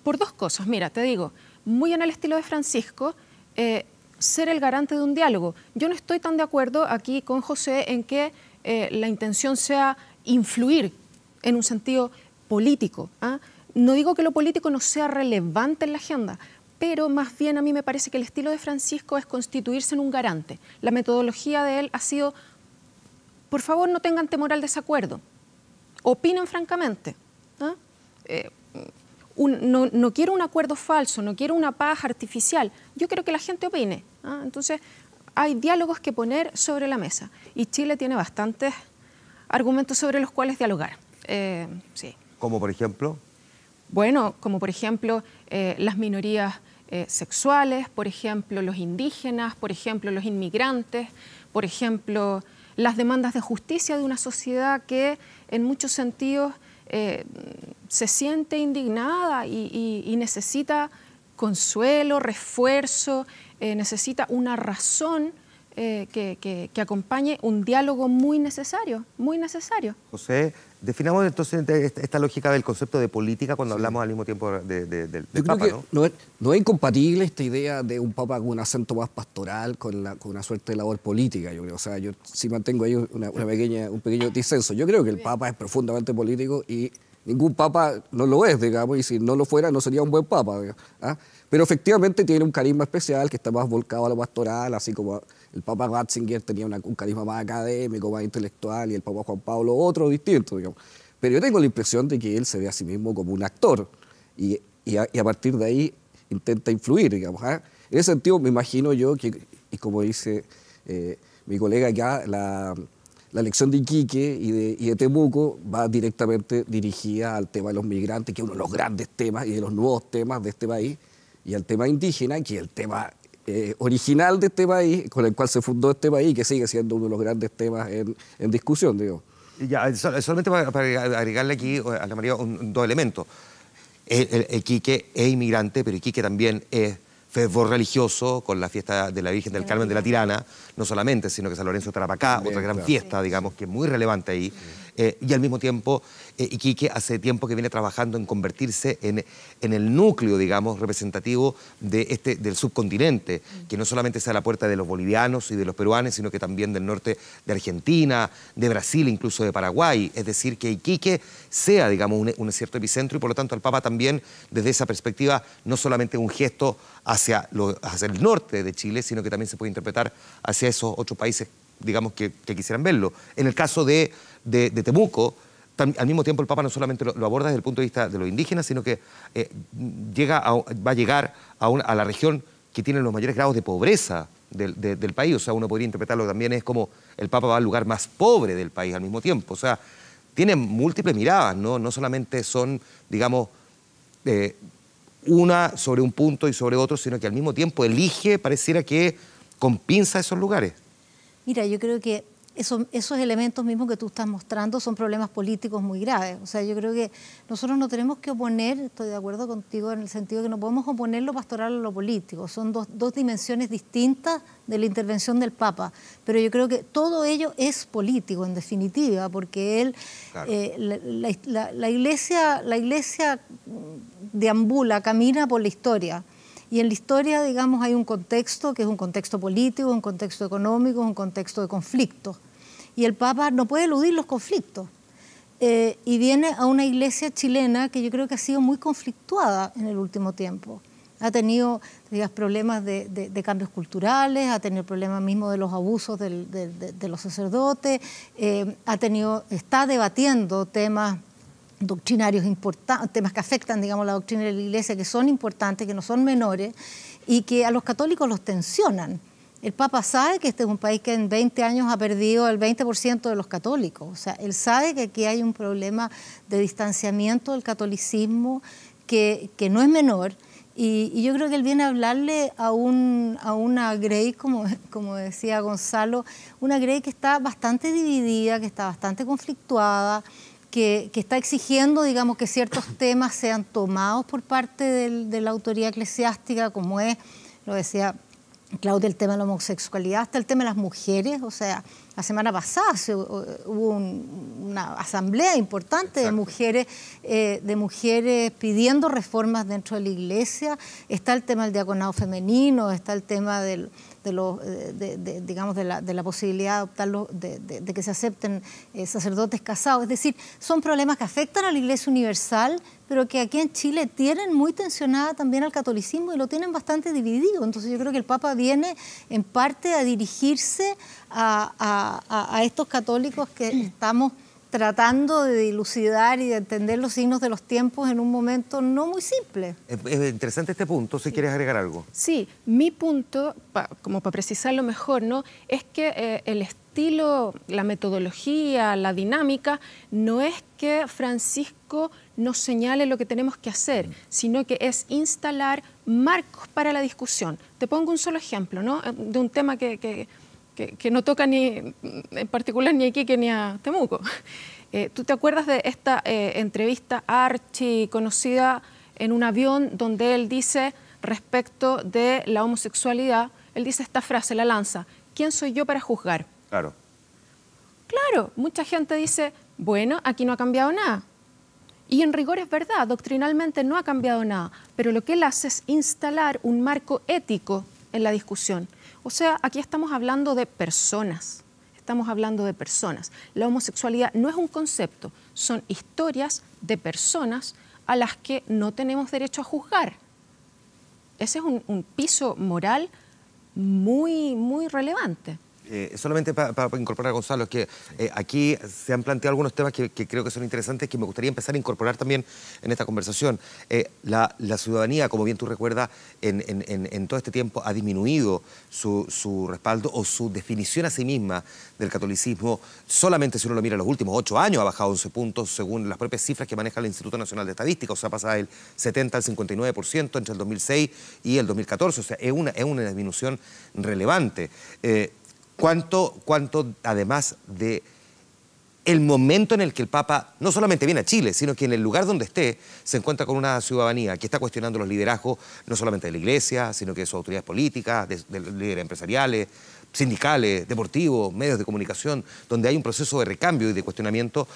Speaker 4: por dos cosas. Mira, te digo, muy en el estilo de Francisco, ser el garante de un diálogo. Yo no estoy tan de acuerdo aquí con José en que la intención sea influir en un sentido político. No digo que lo político no sea relevante en la agenda, pero más bien a mí me parece que el estilo de Francisco es constituirse en un garante. La metodología de él ha sido, por favor, no tengan temor al desacuerdo, opinen francamente. No quiero un acuerdo falso, no quiero una paz artificial, yo quiero que la gente opine. Entonces, hay diálogos que poner sobre la mesa y Chile tiene bastantes argumentos sobre los cuales dialogar. Sí.
Speaker 1: ¿Como por ejemplo?
Speaker 4: Bueno, como por ejemplo las minorías sexuales, por ejemplo los indígenas, por ejemplo los inmigrantes, por ejemplo las demandas de justicia de una sociedad que en muchos sentidos se siente indignada y necesita consuelo, refuerzo, necesita una razón que acompañe un diálogo muy necesario, muy necesario.
Speaker 1: José, definamos entonces esta lógica del concepto de política cuando hablamos al mismo tiempo del Papa,
Speaker 14: ¿no? No es incompatible esta idea de un Papa con un acento más pastoral, con una suerte de labor política, yo creo. O sea, yo sí mantengo ahí un pequeño disenso. Yo creo que el Papa es profundamente político y ningún Papa no lo es, digamos, y si no lo fuera no sería un buen Papa, digamos, Pero efectivamente tiene un carisma especial que está más volcado a lo pastoral, así como el Papa Ratzinger tenía un carisma más académico, más intelectual, y el Papa Juan Pablo otro distinto, digamos. Pero yo tengo la impresión de que él se ve a sí mismo como un actor y a partir de ahí intenta influir, digamos. En ese sentido, me imagino yo que, y como dice mi colega acá, la elección de Iquique y de Temuco va directamente dirigida al tema de los migrantes, que es uno de los grandes temas y de los nuevos temas de este país, y al tema indígena, que es el tema original de este país, con el cual se fundó este país, y que sigue siendo uno de los grandes temas en discusión, digo.
Speaker 1: Ya, solamente para agregarle aquí, Ana María, dos elementos. Iquique es inmigrante, pero Iquique también es fervor religioso, con la fiesta de la Virgen del Carmen de la Tirana, no solamente, sino que San Lorenzo de Tarapacá, otra gran fiesta, digamos, que es muy relevante ahí. Y al mismo tiempo, Iquique hace tiempo que viene trabajando en convertirse en el núcleo, digamos, representativo del subcontinente, que no solamente sea la puerta de los bolivianos y de los peruanos, sino que también del norte de Argentina, de Brasil, incluso de Paraguay. Es decir, que Iquique sea, digamos, un cierto epicentro, y por lo tanto al Papa también, desde esa perspectiva, no solamente un gesto hacia el norte de Chile, sino que también se puede interpretar hacia esos otros países, digamos, que quisieran verlo. En el caso de Temuco, al mismo tiempo el Papa no solamente lo aborda desde el punto de vista de los indígenas, sino que va a llegar a la región que tiene los mayores grados de pobreza del país. O sea, uno podría interpretarlo también es como el Papa va al lugar más pobre del país al mismo tiempo. O sea, tiene múltiples miradas, ¿no? No solamente son, digamos, una sobre un punto y sobre otro, sino que al mismo tiempo elige, pareciera que con pinza esos lugares.
Speaker 18: Mira, yo creo que esos elementos mismos que tú estás mostrando son problemas políticos muy graves. O sea, yo creo que nosotros no tenemos que oponer, estoy de acuerdo contigo en el sentido que no podemos oponer lo pastoral a lo político. Son dos dimensiones distintas de la intervención del Papa. Pero yo creo que todo ello es político, en definitiva, porque él, claro, la iglesia deambula, camina por la historia. Y en la historia, digamos, hay un contexto que es un contexto político, un contexto económico, un contexto de conflictos. Y el Papa no puede eludir los conflictos. Y viene a una iglesia chilena que yo creo que ha sido muy conflictuada en el último tiempo. Ha tenido, digamos, problemas de cambios culturales, ha tenido problemas mismos de los abusos de los sacerdotes, está debatiendo temas doctrinarios importantes, temas que afectan, digamos, la doctrina de la Iglesia, que son importantes, que no son menores, y que a los católicos los tensionan. El Papa sabe que este es un país que en 20 años ha perdido el 20% de los católicos. O sea, él sabe que aquí hay un problema de distanciamiento del catolicismo que no es menor, y yo creo que él viene a hablarle a una Grey, como decía Gonzalo, una Grey que está bastante dividida, que está bastante conflictuada, que está exigiendo, digamos, que ciertos temas sean tomados por parte de la autoridad eclesiástica, como es, lo decía Claudia, el tema de la homosexualidad, hasta el tema de las mujeres. O sea, la semana pasada hubo una asamblea importante de mujeres pidiendo reformas dentro de la Iglesia. Está el tema del diaconado femenino, está el tema de la posibilidad de que se acepten sacerdotes casados. Es decir, son problemas que afectan a la Iglesia Universal, pero que aquí en Chile tienen muy tensionada también al catolicismo y lo tienen bastante dividido. Entonces yo creo que el Papa viene en parte a dirigirse a estos católicos que estamos tratando de dilucidar y de entender los signos de los tiempos en un momento no muy simple.
Speaker 1: Es interesante este punto, si quieres agregar algo.
Speaker 4: Sí, mi punto, como para precisarlo mejor, ¿no?, es que el estilo, la metodología, la dinámica, no es que Francisco nos señale lo que tenemos que hacer, sino que es instalar marcos para la discusión. Te pongo un solo ejemplo, ¿no?, de un tema que no toca ni en particular ni a Iquique ni a Temuco. ¿Tú te acuerdas de esta entrevista archiconocida en un avión donde él dice respecto de la homosexualidad, él dice esta frase, la lanza: ¿quién soy yo para juzgar?
Speaker 1: Claro.
Speaker 4: Claro, mucha gente dice, bueno, aquí no ha cambiado nada. Y en rigor es verdad, doctrinalmente no ha cambiado nada, pero lo que él hace es instalar un marco ético en la discusión. O sea, aquí estamos hablando de personas, La homosexualidad no es un concepto, son historias de personas a las que no tenemos derecho a juzgar. Ese es un piso moral muy, muy relevante.
Speaker 1: Solamente para incorporar a Gonzalo, es que aquí se han planteado algunos temas que creo que son interesantes, que me gustaría empezar a incorporar también en esta conversación. La ciudadanía, como bien tú recuerdas, en todo este tiempo ha disminuido su respaldo o su definición a sí misma del catolicismo. Solamente si uno lo mira en los últimos 8 años ha bajado 11 puntos según las propias cifras que maneja el Instituto Nacional de Estadística, o sea, pasa del 70 al 59% entre el 2006 y el 2014, o sea, es una disminución relevante. ¿Cuánto, además de el momento en el que el Papa no solamente viene a Chile, sino que en el lugar donde esté se encuentra con una ciudadanía que está cuestionando los liderazgos no solamente de la Iglesia, sino que de sus autoridades políticas, de líderes empresariales, sindicales, deportivos, medios de comunicación, donde hay un proceso de recambio y de cuestionamiento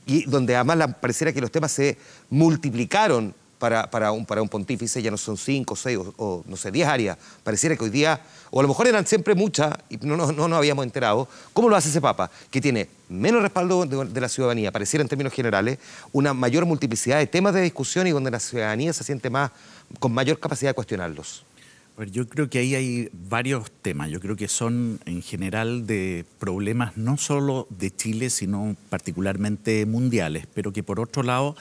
Speaker 1: y donde además pareciera que los temas se multiplicaron para un pontífice, ya no son 5, 6 o no sé, 10 áreas. Pareciera que hoy día, o a lo mejor eran siempre muchas y no nos habíamos enterado. ¿Cómo lo hace ese Papa? Que tiene menos respaldo de la ciudadanía, pareciera en términos generales, una mayor multiplicidad de temas de discusión y donde la ciudadanía se siente con mayor capacidad de cuestionarlos.
Speaker 19: Pues yo creo que ahí hay varios temas. Yo creo que son en general de problemas no solo de Chile, sino particularmente mundiales, pero que por otro lado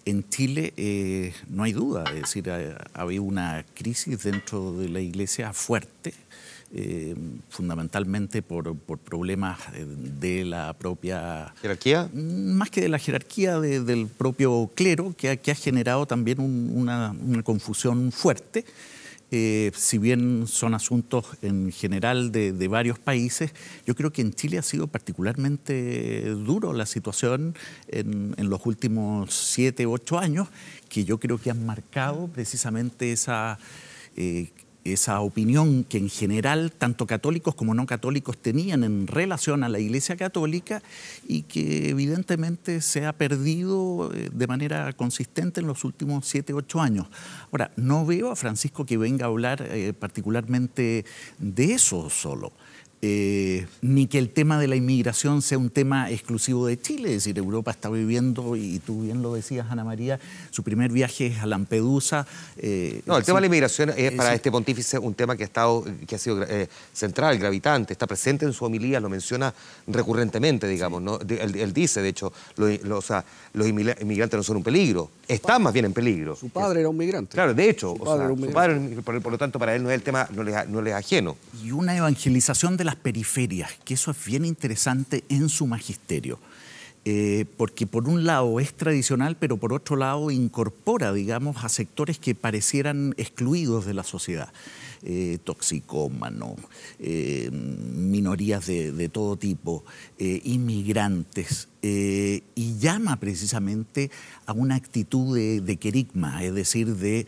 Speaker 19: en Chile no hay duda, es decir, ha habido una crisis dentro de la Iglesia fuerte, fundamentalmente por problemas de la propia...
Speaker 1: ¿Jerarquía?
Speaker 19: Más que de la jerarquía, del propio clero, que ha generado también una confusión fuerte. Si bien son asuntos en general de varios países, yo creo que en Chile ha sido particularmente duro la situación en los últimos 7, 8 años, que yo creo que han marcado precisamente esa opinión que en general tanto católicos como no católicos tenían en relación a la Iglesia Católica y que evidentemente se ha perdido de manera consistente en los últimos 7, 8 años. Ahora, no veo a Francisco que venga a hablar particularmente de eso solo. Ni que el tema de la inmigración sea un tema exclusivo de Chile, es decir, Europa está viviendo, y tú bien lo decías, Ana María, su primer viaje es a Lampedusa.
Speaker 1: No, el tema de la inmigración es para este pontífice un tema que ha sido central, gravitante, está presente en su homilía, lo menciona recurrentemente, digamos, ¿no? Él dice, de hecho, los inmigrantes no son un peligro, están más bien en peligro.
Speaker 14: Su padre era un migrante.
Speaker 1: Claro, de hecho, su padre, por lo tanto, para él no es el tema, no le es ajeno.
Speaker 19: Y una evangelización de las periferias, que eso es bien interesante en su magisterio, porque por un lado es tradicional, pero por otro lado incorpora, digamos, a sectores que parecieran excluidos de la sociedad, toxicómanos, minorías de todo tipo, inmigrantes, y llama precisamente a una actitud de querigma, es decir, de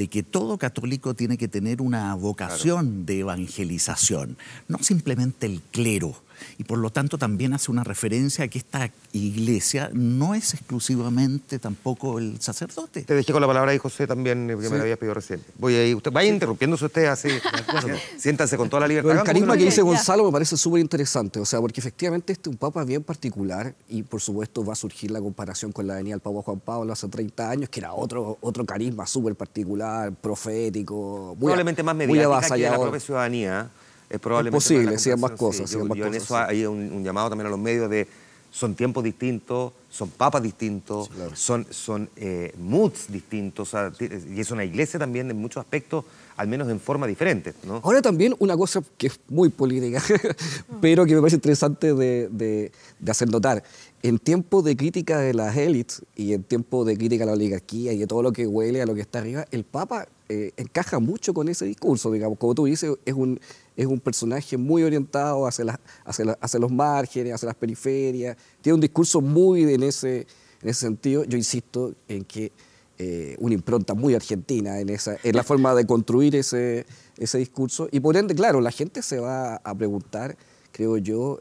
Speaker 19: que todo católico tiene que tener una vocación de evangelización, no simplemente el clero. Y por lo tanto también hace una referencia a que esta iglesia no es exclusivamente tampoco el sacerdote.
Speaker 1: Te dejé con la palabra ahí, José, también, que me la habías pedido recién. Vaya interrumpiéndose usted así. Siéntanse con toda la libertad.
Speaker 14: El carisma que dice Gonzalo me parece súper interesante, o sea, porque efectivamente este es un papa bien particular y por supuesto va a surgir la comparación con la venida del Papa Juan Pablo hace 30 años, que era otro carisma súper particular, profético,
Speaker 1: probablemente más mediática que la propia ciudadanía. Es probablemente
Speaker 14: posible, sí, ambas cosas.
Speaker 1: Yo en eso hay un llamado también a los medios de son tiempos distintos, son papas distintos, sí, claro, son moods distintos, o sea, y es una iglesia también en muchos aspectos, al menos en forma diferente, ¿no?
Speaker 14: Ahora también una cosa que es muy política, pero que me parece interesante de hacer notar. En tiempos de crítica de las élites y en tiempos de crítica a la oligarquía y de todo lo que huele a lo que está arriba, el Papa encaja mucho con ese discurso, digamos. Como tú dices, es un personaje muy orientado hacia los márgenes, hacia las periferias. Tiene un discurso muy en ese sentido. Yo insisto en que una impronta muy argentina en la forma de construir ese discurso. Y por ende, claro, la gente se va a preguntar, creo yo,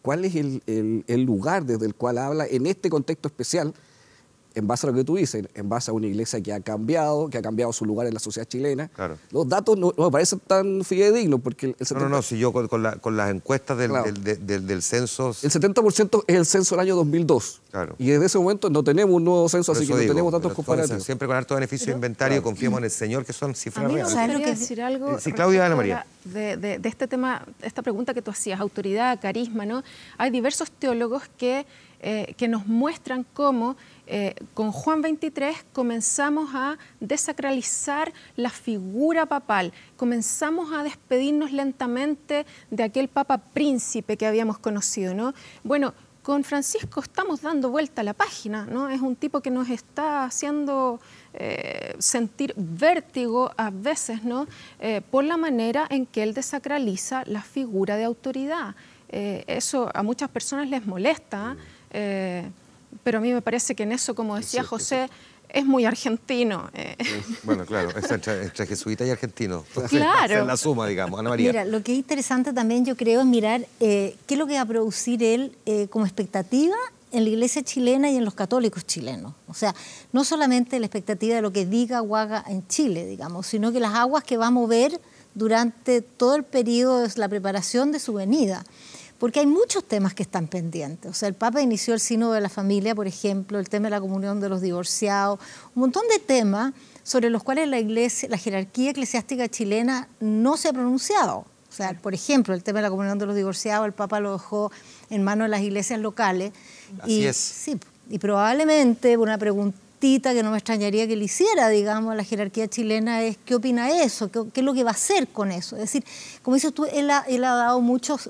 Speaker 14: cuál es el lugar desde el cual habla en este contexto especial, en base a lo que tú dices, en base a una iglesia que ha cambiado su lugar en la sociedad chilena.
Speaker 1: Claro.
Speaker 14: Los datos no me parecen tan fidedignos, porque el 70%...
Speaker 1: No, si yo con las encuestas del censo...
Speaker 14: El 70% es el censo del año 2002.
Speaker 1: Claro.
Speaker 14: Y desde ese momento no tenemos un nuevo censo, así que no tenemos datos comparativos.
Speaker 1: Siempre con harto beneficio de inventario, confiemos en el Señor, que son cifras reales.
Speaker 4: ¿Sabes lo que decir algo?
Speaker 1: Sí, Claudia, Ana María.
Speaker 4: de este tema, esta pregunta que tú hacías, autoridad, carisma, ¿no? Hay diversos teólogos que nos muestran cómo con Juan XXIII comenzamos a desacralizar la figura papal, comenzamos a despedirnos lentamente de aquel papa príncipe que habíamos conocido, ¿no? Bueno, con Francisco estamos dando vuelta a la página, ¿no? Es un tipo que nos está haciendo sentir vértigo a veces, ¿no? Por la manera en que él desacraliza la figura de autoridad. Eso a muchas personas les molesta, pero a mí me parece que en eso, como decía José, es muy argentino.
Speaker 1: Bueno, claro, es entre jesuita y argentino.
Speaker 4: Claro.
Speaker 1: En la suma, digamos. Ana María.
Speaker 18: Mira, lo que es interesante también, yo creo, es mirar qué es lo que va a producir él como expectativa en la iglesia chilena y en los católicos chilenos. O sea, no solamente la expectativa de lo que diga o haga en Chile, digamos, sino que las aguas que va a mover durante todo el periodo de la preparación de su venida. Porque hay muchos temas que están pendientes. O sea, el Papa inició el sínodo de la familia, por ejemplo, el tema de la comunión de los divorciados, un montón de temas sobre los cuales la iglesia, la jerarquía eclesiástica chilena no se ha pronunciado. O sea, por ejemplo, el tema de la comunión de los divorciados, el Papa lo dejó en manos de las iglesias locales.
Speaker 1: Así es.
Speaker 18: Sí, y probablemente una preguntita que no me extrañaría que le hiciera, digamos, a la jerarquía chilena es ¿qué opina eso? ¿Qué es lo que va a hacer con eso? Es decir, como dices tú, él ha dado muchos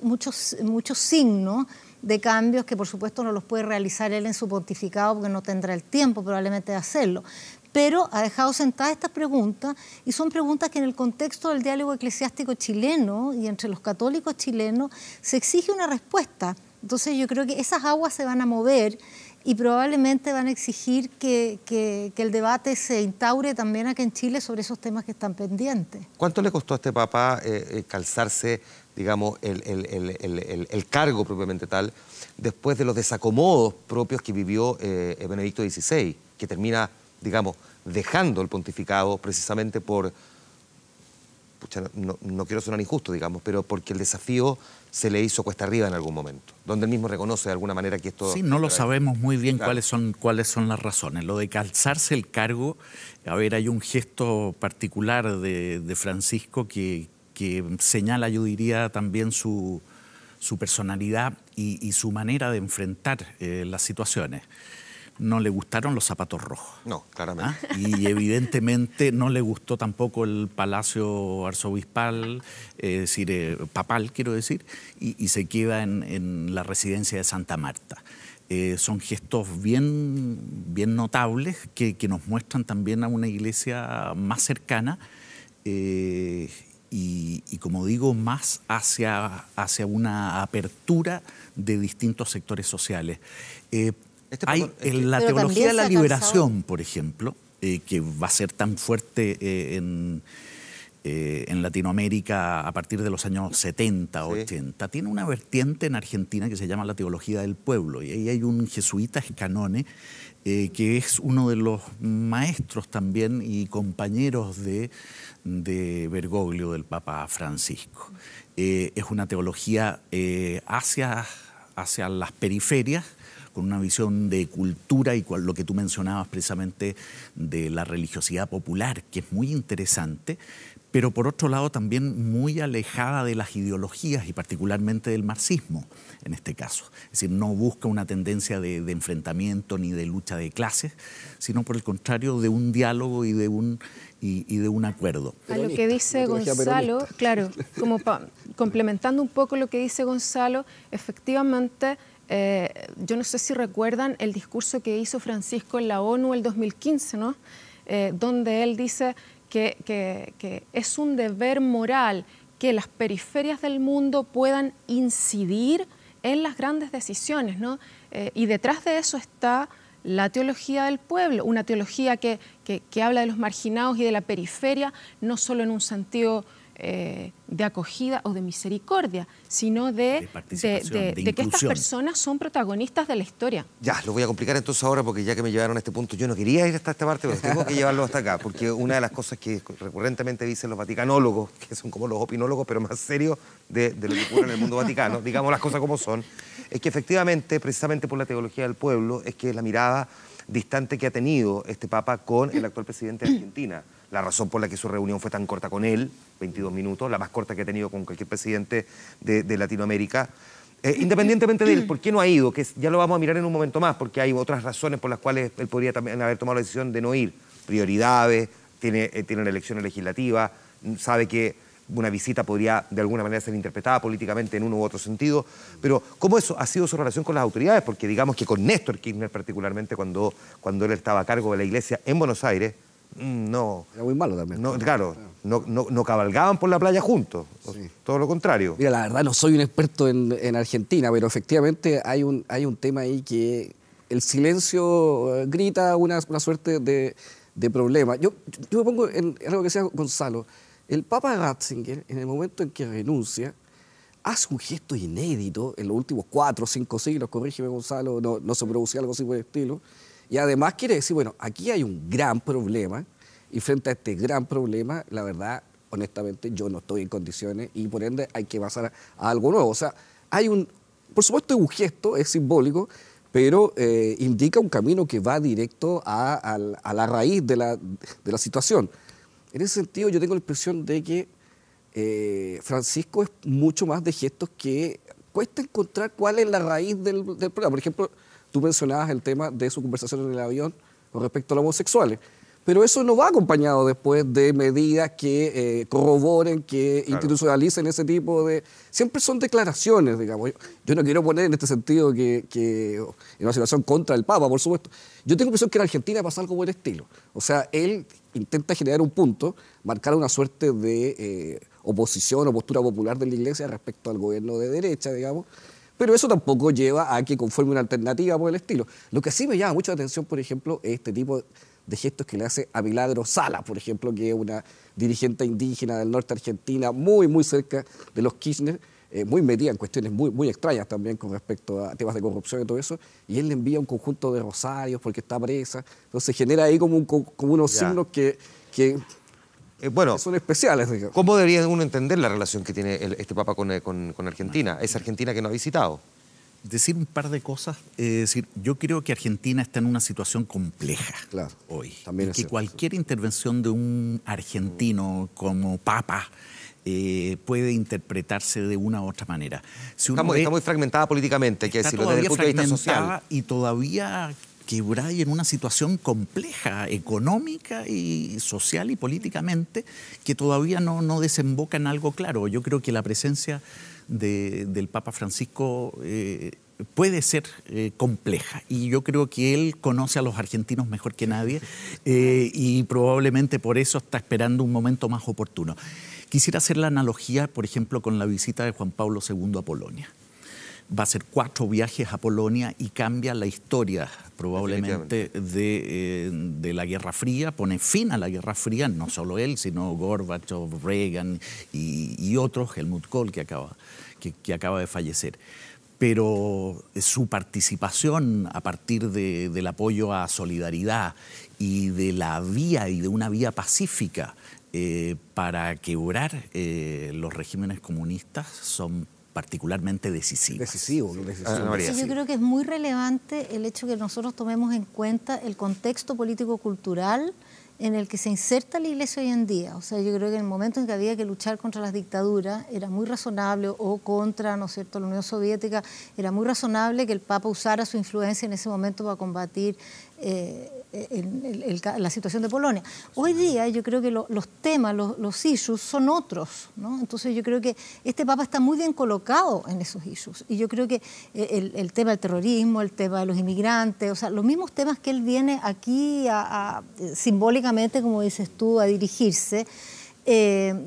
Speaker 18: signos de cambios que por supuesto no los puede realizar él en su pontificado porque no tendrá el tiempo probablemente de hacerlo. Pero ha dejado sentadas estas preguntas y son preguntas que en el contexto del diálogo eclesiástico chileno y entre los católicos chilenos se exige una respuesta. Entonces yo creo que esas aguas se van a mover y probablemente van a exigir que el debate se instaure también aquí en Chile sobre esos temas que están pendientes.
Speaker 1: ¿Cuánto le costó a este Papa calzarse, digamos, el cargo propiamente tal, después de los desacomodos propios que vivió Benedicto XVI, que termina, digamos, dejando el pontificado precisamente por, no quiero sonar injusto, digamos, pero porque el desafío se le hizo cuesta arriba en algún momento, donde él mismo reconoce de alguna manera que esto...
Speaker 19: Sí, no lo sabemos muy bien, claro, cuáles son las razones. Lo de calzarse el cargo, a ver, hay un gesto particular de Francisco que señala, yo diría, también su personalidad y su manera de enfrentar las situaciones. No le gustaron los zapatos rojos.
Speaker 1: No, claramente.
Speaker 19: Y evidentemente no le gustó tampoco el palacio arzobispal, es decir, papal, quiero decir, y se queda en la residencia de Santa Marta. Son gestos bien notables que nos muestran también a una iglesia más cercana y como digo, más hacia una apertura de distintos sectores sociales. Hay en la teología de la liberación, por ejemplo, que va a ser tan fuerte en Latinoamérica a partir de los años 70, 80, tiene una vertiente en Argentina que se llama la teología del pueblo. Y ahí hay un jesuita Scanone, que es uno de los maestros también y compañeros de Bergoglio, del Papa Francisco. Es una teología hacia las periferias, con una visión de cultura y lo que tú mencionabas precisamente de la religiosidad popular, que es muy interesante, pero por otro lado también muy alejada de las ideologías y particularmente del marxismo en este caso. Es decir, no busca una tendencia de enfrentamiento ni de lucha de clases, sino por el contrario de un diálogo y de un acuerdo.
Speaker 4: A lo que dice Gonzalo, claro, como complementando un poco lo que dice Gonzalo, efectivamente... yo no sé si recuerdan el discurso que hizo Francisco en la ONU el 2015, ¿no? Donde él dice que es un deber moral que las periferias del mundo puedan incidir en las grandes decisiones, ¿no? Y detrás de eso está la teología del pueblo, una teología que habla de los marginados y de la periferia, no solo en un sentido de acogida o de misericordia, sino de que estas personas son protagonistas de la historia.
Speaker 1: Ya, lo voy a complicar entonces ahora porque ya que me llevaron a este punto, yo no quería ir hasta esta parte, pero tengo que llevarlo hasta acá, porque una de las cosas que recurrentemente dicen los vaticanólogos, que son como los opinólogos, pero más serios de lo que ocurre en el mundo vaticano, digamos las cosas como son, es que efectivamente, precisamente por la teología del pueblo, es que la mirada distante que ha tenido este Papa con el actual presidente de Argentina, la razón por la que su reunión fue tan corta con él, 22 minutos, la más corta que ha tenido con cualquier presidente de Latinoamérica. Independientemente de él, ¿por qué no ha ido? Que ya lo vamos a mirar en un momento más, porque hay otras razones por las cuales él podría también haber tomado la decisión de no ir. Prioridades, tiene una elección legislativa, sabe que una visita podría de alguna manera ser interpretada políticamente en uno u otro sentido, pero ¿cómo eso ha sido su relación con las autoridades? Porque digamos que con Néstor Kirchner particularmente, cuando él estaba a cargo de la iglesia en Buenos Aires, no...
Speaker 14: Era muy malo también.
Speaker 1: No, claro, no cabalgaban por la playa juntos, sí. Todo lo contrario.
Speaker 14: Mira, la verdad no soy un experto en Argentina, pero efectivamente hay un tema ahí que el silencio grita una suerte de problema. Yo me pongo en algo que decía Gonzalo. El Papa Ratzinger, en el momento en que renuncia, hace un gesto inédito en los últimos 4 o 5 siglos, corrígeme Gonzalo, no se producía algo así por el estilo, y además quiere decir, bueno, aquí hay un gran problema, y frente a este gran problema, la verdad, honestamente, yo no estoy en condiciones, y por ende hay que pasar a algo nuevo. O sea, por supuesto es un gesto, es simbólico, pero indica un camino que va directo a la raíz de la situación. En ese sentido, yo tengo la impresión de que Francisco es mucho más de gestos que cuesta encontrar cuál es la raíz del problema. Por ejemplo, tú mencionabas el tema de su conversación en el avión con respecto a los homosexuales, pero eso no va acompañado después de medidas que corroboren, que institucionalicen ese tipo de... Siempre son declaraciones, digamos. Yo no quiero poner en este sentido que en una situación contra el Papa, por supuesto. Yo tengo la impresión que en Argentina pasa algo por el estilo. O sea, él intenta generar un punto, marcar una suerte de oposición o postura popular de la Iglesia respecto al gobierno de derecha, digamos, pero eso tampoco lleva a que conforme una alternativa por el estilo. Lo que sí me llama mucho la atención, por ejemplo, es este tipo de gestos que le hace a Milagro Sala, por ejemplo, que es una dirigente indígena del norte de Argentina, muy, muy cerca de los Kirchner, muy metida en cuestiones muy, muy extrañas también con respecto a temas de corrupción y todo eso, y él le envía un conjunto de rosarios porque está presa, entonces genera ahí como unos signos que son especiales, digamos.
Speaker 1: ¿Cómo debería uno entender la relación que tiene este Papa con Argentina? ¿Esa Argentina que no ha visitado?
Speaker 19: Decir un par de cosas. Es decir, yo creo que Argentina está en una situación compleja hoy. También que cualquier intervención de un argentino como Papa puede interpretarse de una u otra manera. Si uno
Speaker 1: está muy fragmentada políticamente, hay que decirlo, desde el punto de vista social.
Speaker 19: Y todavía quebrada y en una situación compleja, económica y social y políticamente, que todavía no desemboca en algo claro. Yo creo que la presencia del Papa Francisco puede ser compleja, y yo creo que él conoce a los argentinos mejor que nadie y probablemente por eso está esperando un momento más oportuno. Quisiera hacer la analogía, por ejemplo, con la visita de Juan Pablo II a Polonia. Va a hacer 4 viajes a Polonia y cambia la historia probablemente de la Guerra Fría, pone fin a la Guerra Fría, no solo él, sino Gorbachev, Reagan y otros, Helmut Kohl, que acaba de fallecer. Pero su participación a partir del apoyo a Solidaridad y de la vía y de una vía pacífica para quebrar los regímenes comunistas son particularmente decisivos.
Speaker 14: Decisivo.
Speaker 18: Yo creo que es muy relevante el hecho que nosotros tomemos en cuenta el contexto político-cultural en el que se inserta la Iglesia hoy en día. O sea, yo creo que en el momento en que había que luchar contra las dictaduras era muy razonable, o contra, ¿no es cierto?, la Unión Soviética, era muy razonable que el Papa usara su influencia en ese momento para combatir la situación de Polonia. Hoy día yo creo que los temas, los issues son otros, ¿no? Entonces yo creo que este Papa está muy bien colocado en esos issues, y yo creo que el tema del terrorismo, el tema de los inmigrantes, o sea, los mismos temas que él viene aquí simbólicamente, como dices tú, a dirigirse,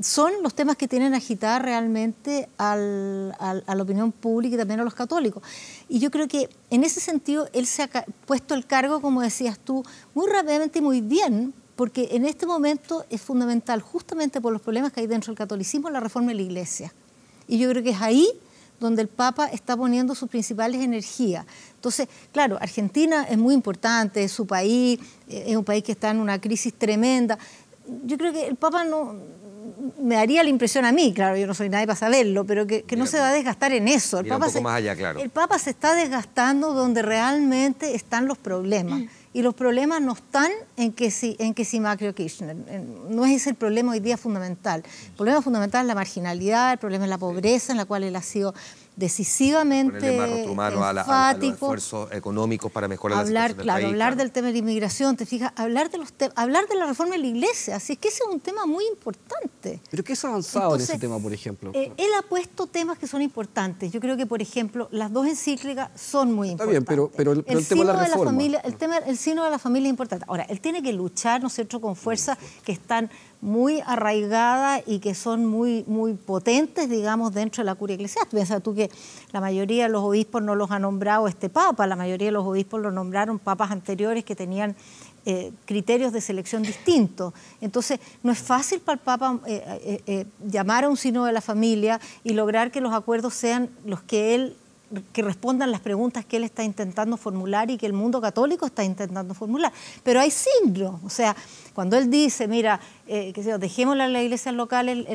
Speaker 18: son los temas que tienen a agitar realmente a la opinión pública y también a los católicos. Y yo creo que en ese sentido él se ha puesto el cargo, como decías tú, muy rápidamente y muy bien, porque en este momento es fundamental, justamente por los problemas que hay dentro del catolicismo, la reforma de la Iglesia. Y yo creo que es ahí donde el Papa está poniendo sus principales energías. Entonces, claro, Argentina es muy importante, es su país, es un país que está en una crisis tremenda. Yo creo que el Papa me daría la impresión a mí, claro, yo no soy nadie para saberlo, pero que no se va a desgastar en eso. El Papa
Speaker 1: un poco más allá, claro.
Speaker 18: El Papa se está desgastando donde realmente están los problemas, Y los problemas no están en que si Macri o Kirchner. No es ese el problema hoy día fundamental. El problema fundamental es la marginalidad, el problema es la pobreza, en la cual él ha sido decisivamente
Speaker 1: enfático. A los esfuerzos económicos para mejorar la situación del país.
Speaker 18: Hablar del tema de la inmigración, te fijas, hablar de la reforma de la Iglesia, así es que ese es un tema muy importante.
Speaker 14: ¿Pero qué se ha avanzado en ese tema, por ejemplo?
Speaker 18: Él ha puesto temas que son importantes. Yo creo que, por ejemplo, las dos encíclicas son muy importantes.
Speaker 14: Está bien, pero el tema de la reforma.
Speaker 18: El sino de la familia es importante. Ahora, él tiene que luchar, ¿no es cierto?, con fuerzas que están muy arraigadas y que son muy potentes, digamos, dentro de la curia eclesiástica. Piensa tú que la mayoría de los obispos no los ha nombrado este papa, la mayoría de los obispos los nombraron papas anteriores que tenían criterios de selección distintos. Entonces, no es fácil para el papa llamar a un sínodo de la familia y lograr que los acuerdos sean los que respondan las preguntas que él está intentando formular y que el mundo católico está intentando formular. Pero hay signos, o sea, cuando él dice, mira, dejémosle a las iglesias locales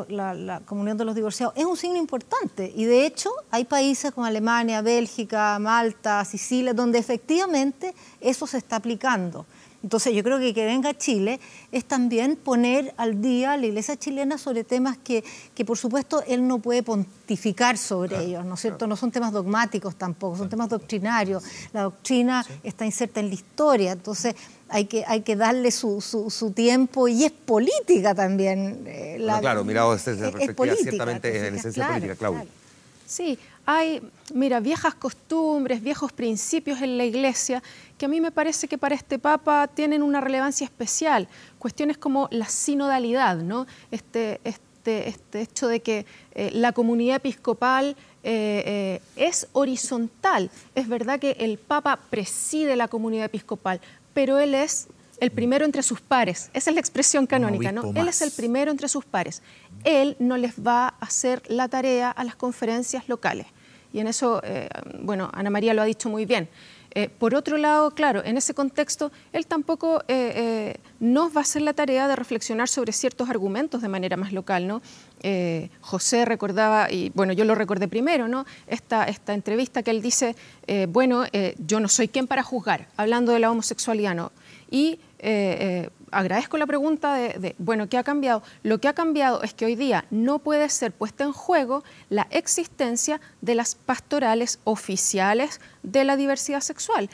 Speaker 18: la comunión de los divorciados, es un signo importante. Y de hecho, hay países como Alemania, Bélgica, Malta, Sicilia, donde efectivamente eso se está aplicando. Entonces yo creo que venga a Chile es también poner al día a la iglesia chilena sobre temas que por supuesto él no puede pontificar sobre ellos, ¿no es cierto? No son temas dogmáticos tampoco, son temas doctrinarios. La doctrina está inserta en la historia, entonces hay que darle su tiempo y es política también.
Speaker 1: Claro, mirado desde esa perspectiva,
Speaker 18: política,
Speaker 1: ciertamente en esencia política, Claudia.
Speaker 4: Claro. Sí, hay, viejas costumbres, viejos principios en la Iglesia que a mí me parece que para este Papa tienen una relevancia especial. Cuestiones como la sinodalidad, ¿no? Este hecho de que la comunidad episcopal es horizontal. Es verdad que el Papa preside la comunidad episcopal, pero él es el primero entre sus pares. Esa es la expresión canónica, ¿no? Él es el primero entre sus pares. Él no les va a hacer la tarea a las conferencias locales. Y en eso, Ana María lo ha dicho muy bien. Por otro lado, claro, en ese contexto, él tampoco nos va a hacer la tarea de reflexionar sobre ciertos argumentos de manera más local, ¿no? José recordaba, y bueno, yo lo recordé primero, ¿no? Esta entrevista que él dice, yo no soy quien para juzgar, hablando de la homosexualidad, ¿no? Y agradezco la pregunta ¿qué ha cambiado? Lo que ha cambiado es que hoy día no puede ser puesta en juego la existencia de las pastorales oficiales de la diversidad sexual.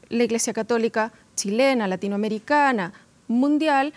Speaker 4: La Iglesia Católica chilena, latinoamericana, mundial,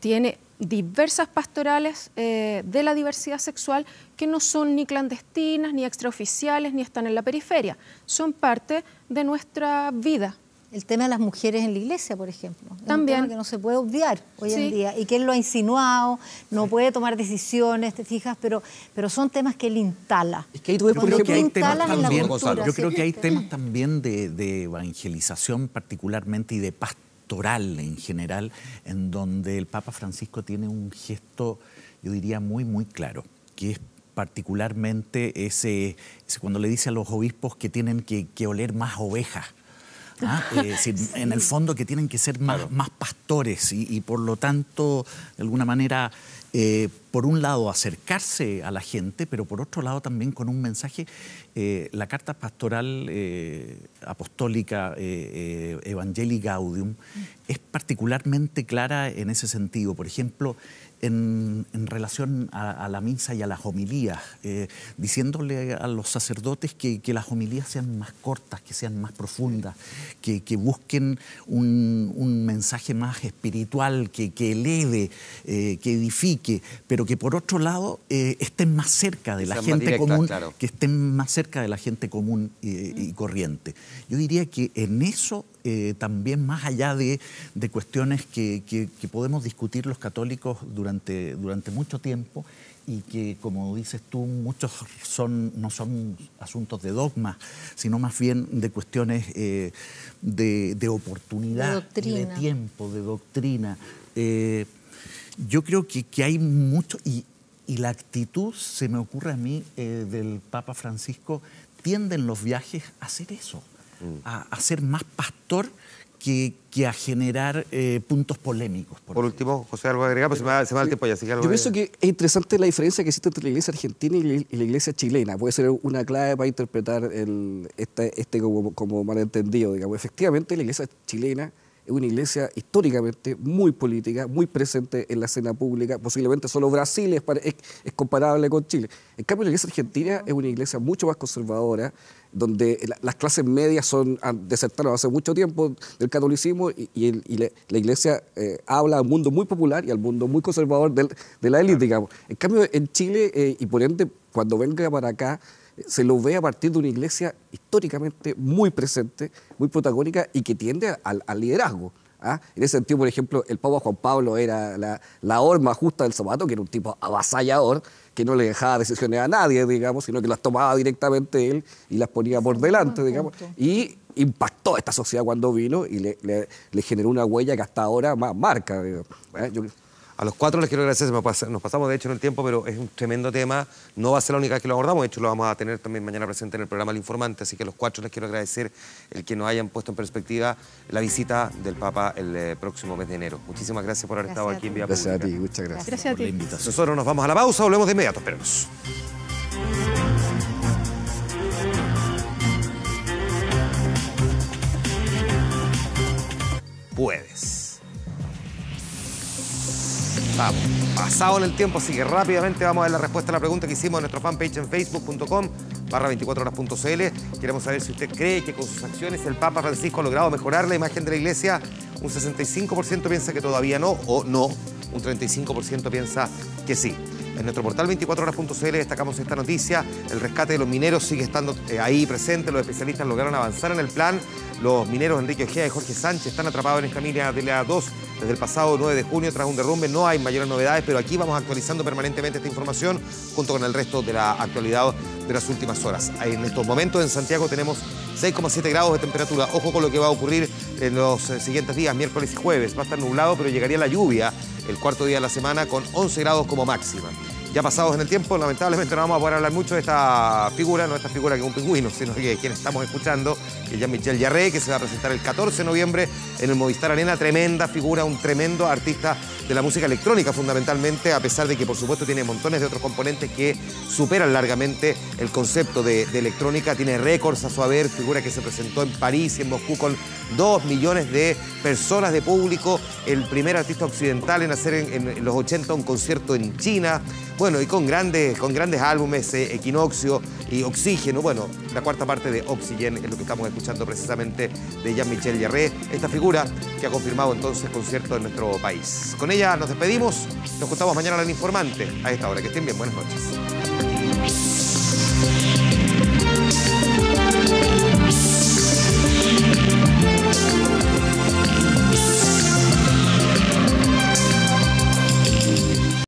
Speaker 4: tiene diversas pastorales de la diversidad sexual que no son ni clandestinas, ni extraoficiales, ni están en la periferia. Son parte de nuestra vida.
Speaker 18: El tema de las mujeres en la iglesia, por ejemplo.
Speaker 4: También.
Speaker 18: Es un tema que no se puede obviar hoy en día y que él lo ha insinuado, no puede tomar decisiones, te fijas, pero son temas que él instala.
Speaker 14: Es que ahí tú ves, por ejemplo,
Speaker 19: yo creo que hay temas también de evangelización particularmente y de pastoral en general, en donde el Papa Francisco tiene un gesto, yo diría, muy, muy claro, que es particularmente ese cuando le dice a los obispos que tienen que oler más ovejas. En el fondo que tienen que ser más pastores y por lo tanto, de alguna manera, por un lado acercarse a la gente, pero por otro lado también con un mensaje. La carta pastoral apostólica Evangelii Gaudium es particularmente clara en ese sentido. Por ejemplo, en relación a la misa y a las homilías, diciéndole a los sacerdotes que las homilías sean más cortas, que sean más profundas, que busquen un mensaje más espiritual, que eleve, que edifique, pero que por otro lado estén más cerca de la gente común, que estén más cerca de la gente común y corriente. Yo diría que en eso también, más allá de cuestiones que podemos discutir los católicos durante mucho tiempo y que, como dices tú, muchos no son asuntos de dogma, sino más bien de cuestiones de oportunidad, de tiempo, de doctrina. Yo creo que hay mucho, y la actitud, se me ocurre a mí, del Papa Francisco, tiende en los viajes a hacer eso, a ser más pastor que a generar puntos polémicos.
Speaker 1: Por último, José, algo agregar, pues se me va el tiempo ya. Así que
Speaker 14: yo pienso que es interesante la diferencia que existe entre la iglesia argentina y la iglesia chilena. Puede ser una clave para interpretar como malentendido, digamos. Efectivamente, la iglesia chilena es una iglesia históricamente muy política, muy presente en la escena pública. Posiblemente solo Brasil es comparable con Chile. En cambio, la iglesia argentina es una iglesia mucho más conservadora, donde las clases medias desertaron hace mucho tiempo del catolicismo y la iglesia habla al mundo muy popular y al mundo muy conservador de la élite, digamos. En cambio, en Chile, y por ende, cuando venga para acá, se lo ve a partir de una iglesia históricamente muy presente, muy protagónica y que tiende al liderazgo. ¿Ah? En ese sentido, por ejemplo, el Papa Juan Pablo era la horma justa del zapato, que era un tipo avasallador, que no le dejaba decisiones a nadie, digamos, sino que las tomaba directamente él y las ponía por delante, digamos. Y impactó a esta sociedad cuando vino y le generó una huella que hasta ahora marca.
Speaker 1: A los cuatro les quiero agradecer, nos pasamos de hecho en el tiempo, pero es un tremendo tema, no va a ser la única vez que lo abordamos, de hecho lo vamos a tener también mañana presente en el programa El Informante, así que a los cuatro les quiero agradecer el que nos hayan puesto en perspectiva la visita del Papa el próximo mes de enero. Muchísimas gracias por haber estado aquí en Vía Pública.
Speaker 14: Gracias a ti, muchas gracias.
Speaker 4: Gracias a ti.
Speaker 1: Nosotros nos vamos a la pausa, volvemos de inmediato, espérenos. Puedes. Vamos, pasado en el tiempo, así que rápidamente vamos a ver la respuesta a la pregunta que hicimos en nuestro fanpage en facebook.com/24horas.cl. Queremos saber si usted cree que con sus acciones el Papa Francisco ha logrado mejorar la imagen de la Iglesia. Un 65% piensa que todavía no, o no. Un 35% piensa que sí. En nuestro portal 24horas.cl destacamos esta noticia. El rescate de los mineros sigue estando ahí presente. Los especialistas lograron avanzar en el plan. Los mineros Enrique Ojeda y Jorge Sánchez están atrapados en esta mina de la 2 desde el pasado 9 de junio tras un derrumbe. No hay mayores novedades, pero aquí vamos actualizando permanentemente esta información junto con el resto de la actualidad de las últimas horas. En estos momentos en Santiago tenemos 6,7 grados de temperatura. Ojo con lo que va a ocurrir en los siguientes días, miércoles y jueves. Va a estar nublado, pero llegaría la lluvia el cuarto día de la semana con 11 grados como máxima. Ya pasados en el tiempo, lamentablemente no vamos a poder hablar mucho de esta figura, no esta figura que es un pingüino, sino que quien estamos escuchando, que es Jean-Michel Jarre, que se va a presentar el 14 de noviembre en el Movistar Arena. Tremenda figura, un tremendo artista de la música electrónica fundamentalmente, a pesar de que por supuesto tiene montones de otros componentes que superan largamente el concepto de electrónica. Tiene récords a su haber, figura que se presentó en París y en Moscú con 2 millones de personas de público, el primer artista occidental en hacer en los 80 un concierto en China. Bueno, y con grandes álbumes, Equinoccio y Oxígeno. Bueno, la cuarta parte de Oxygen es lo que estamos escuchando precisamente de Jean-Michel Jarre, esta figura que ha confirmado entonces concierto en nuestro país. Con ella nos despedimos, nos juntamos mañana en El Informante a esta hora. Que estén bien, buenas noches.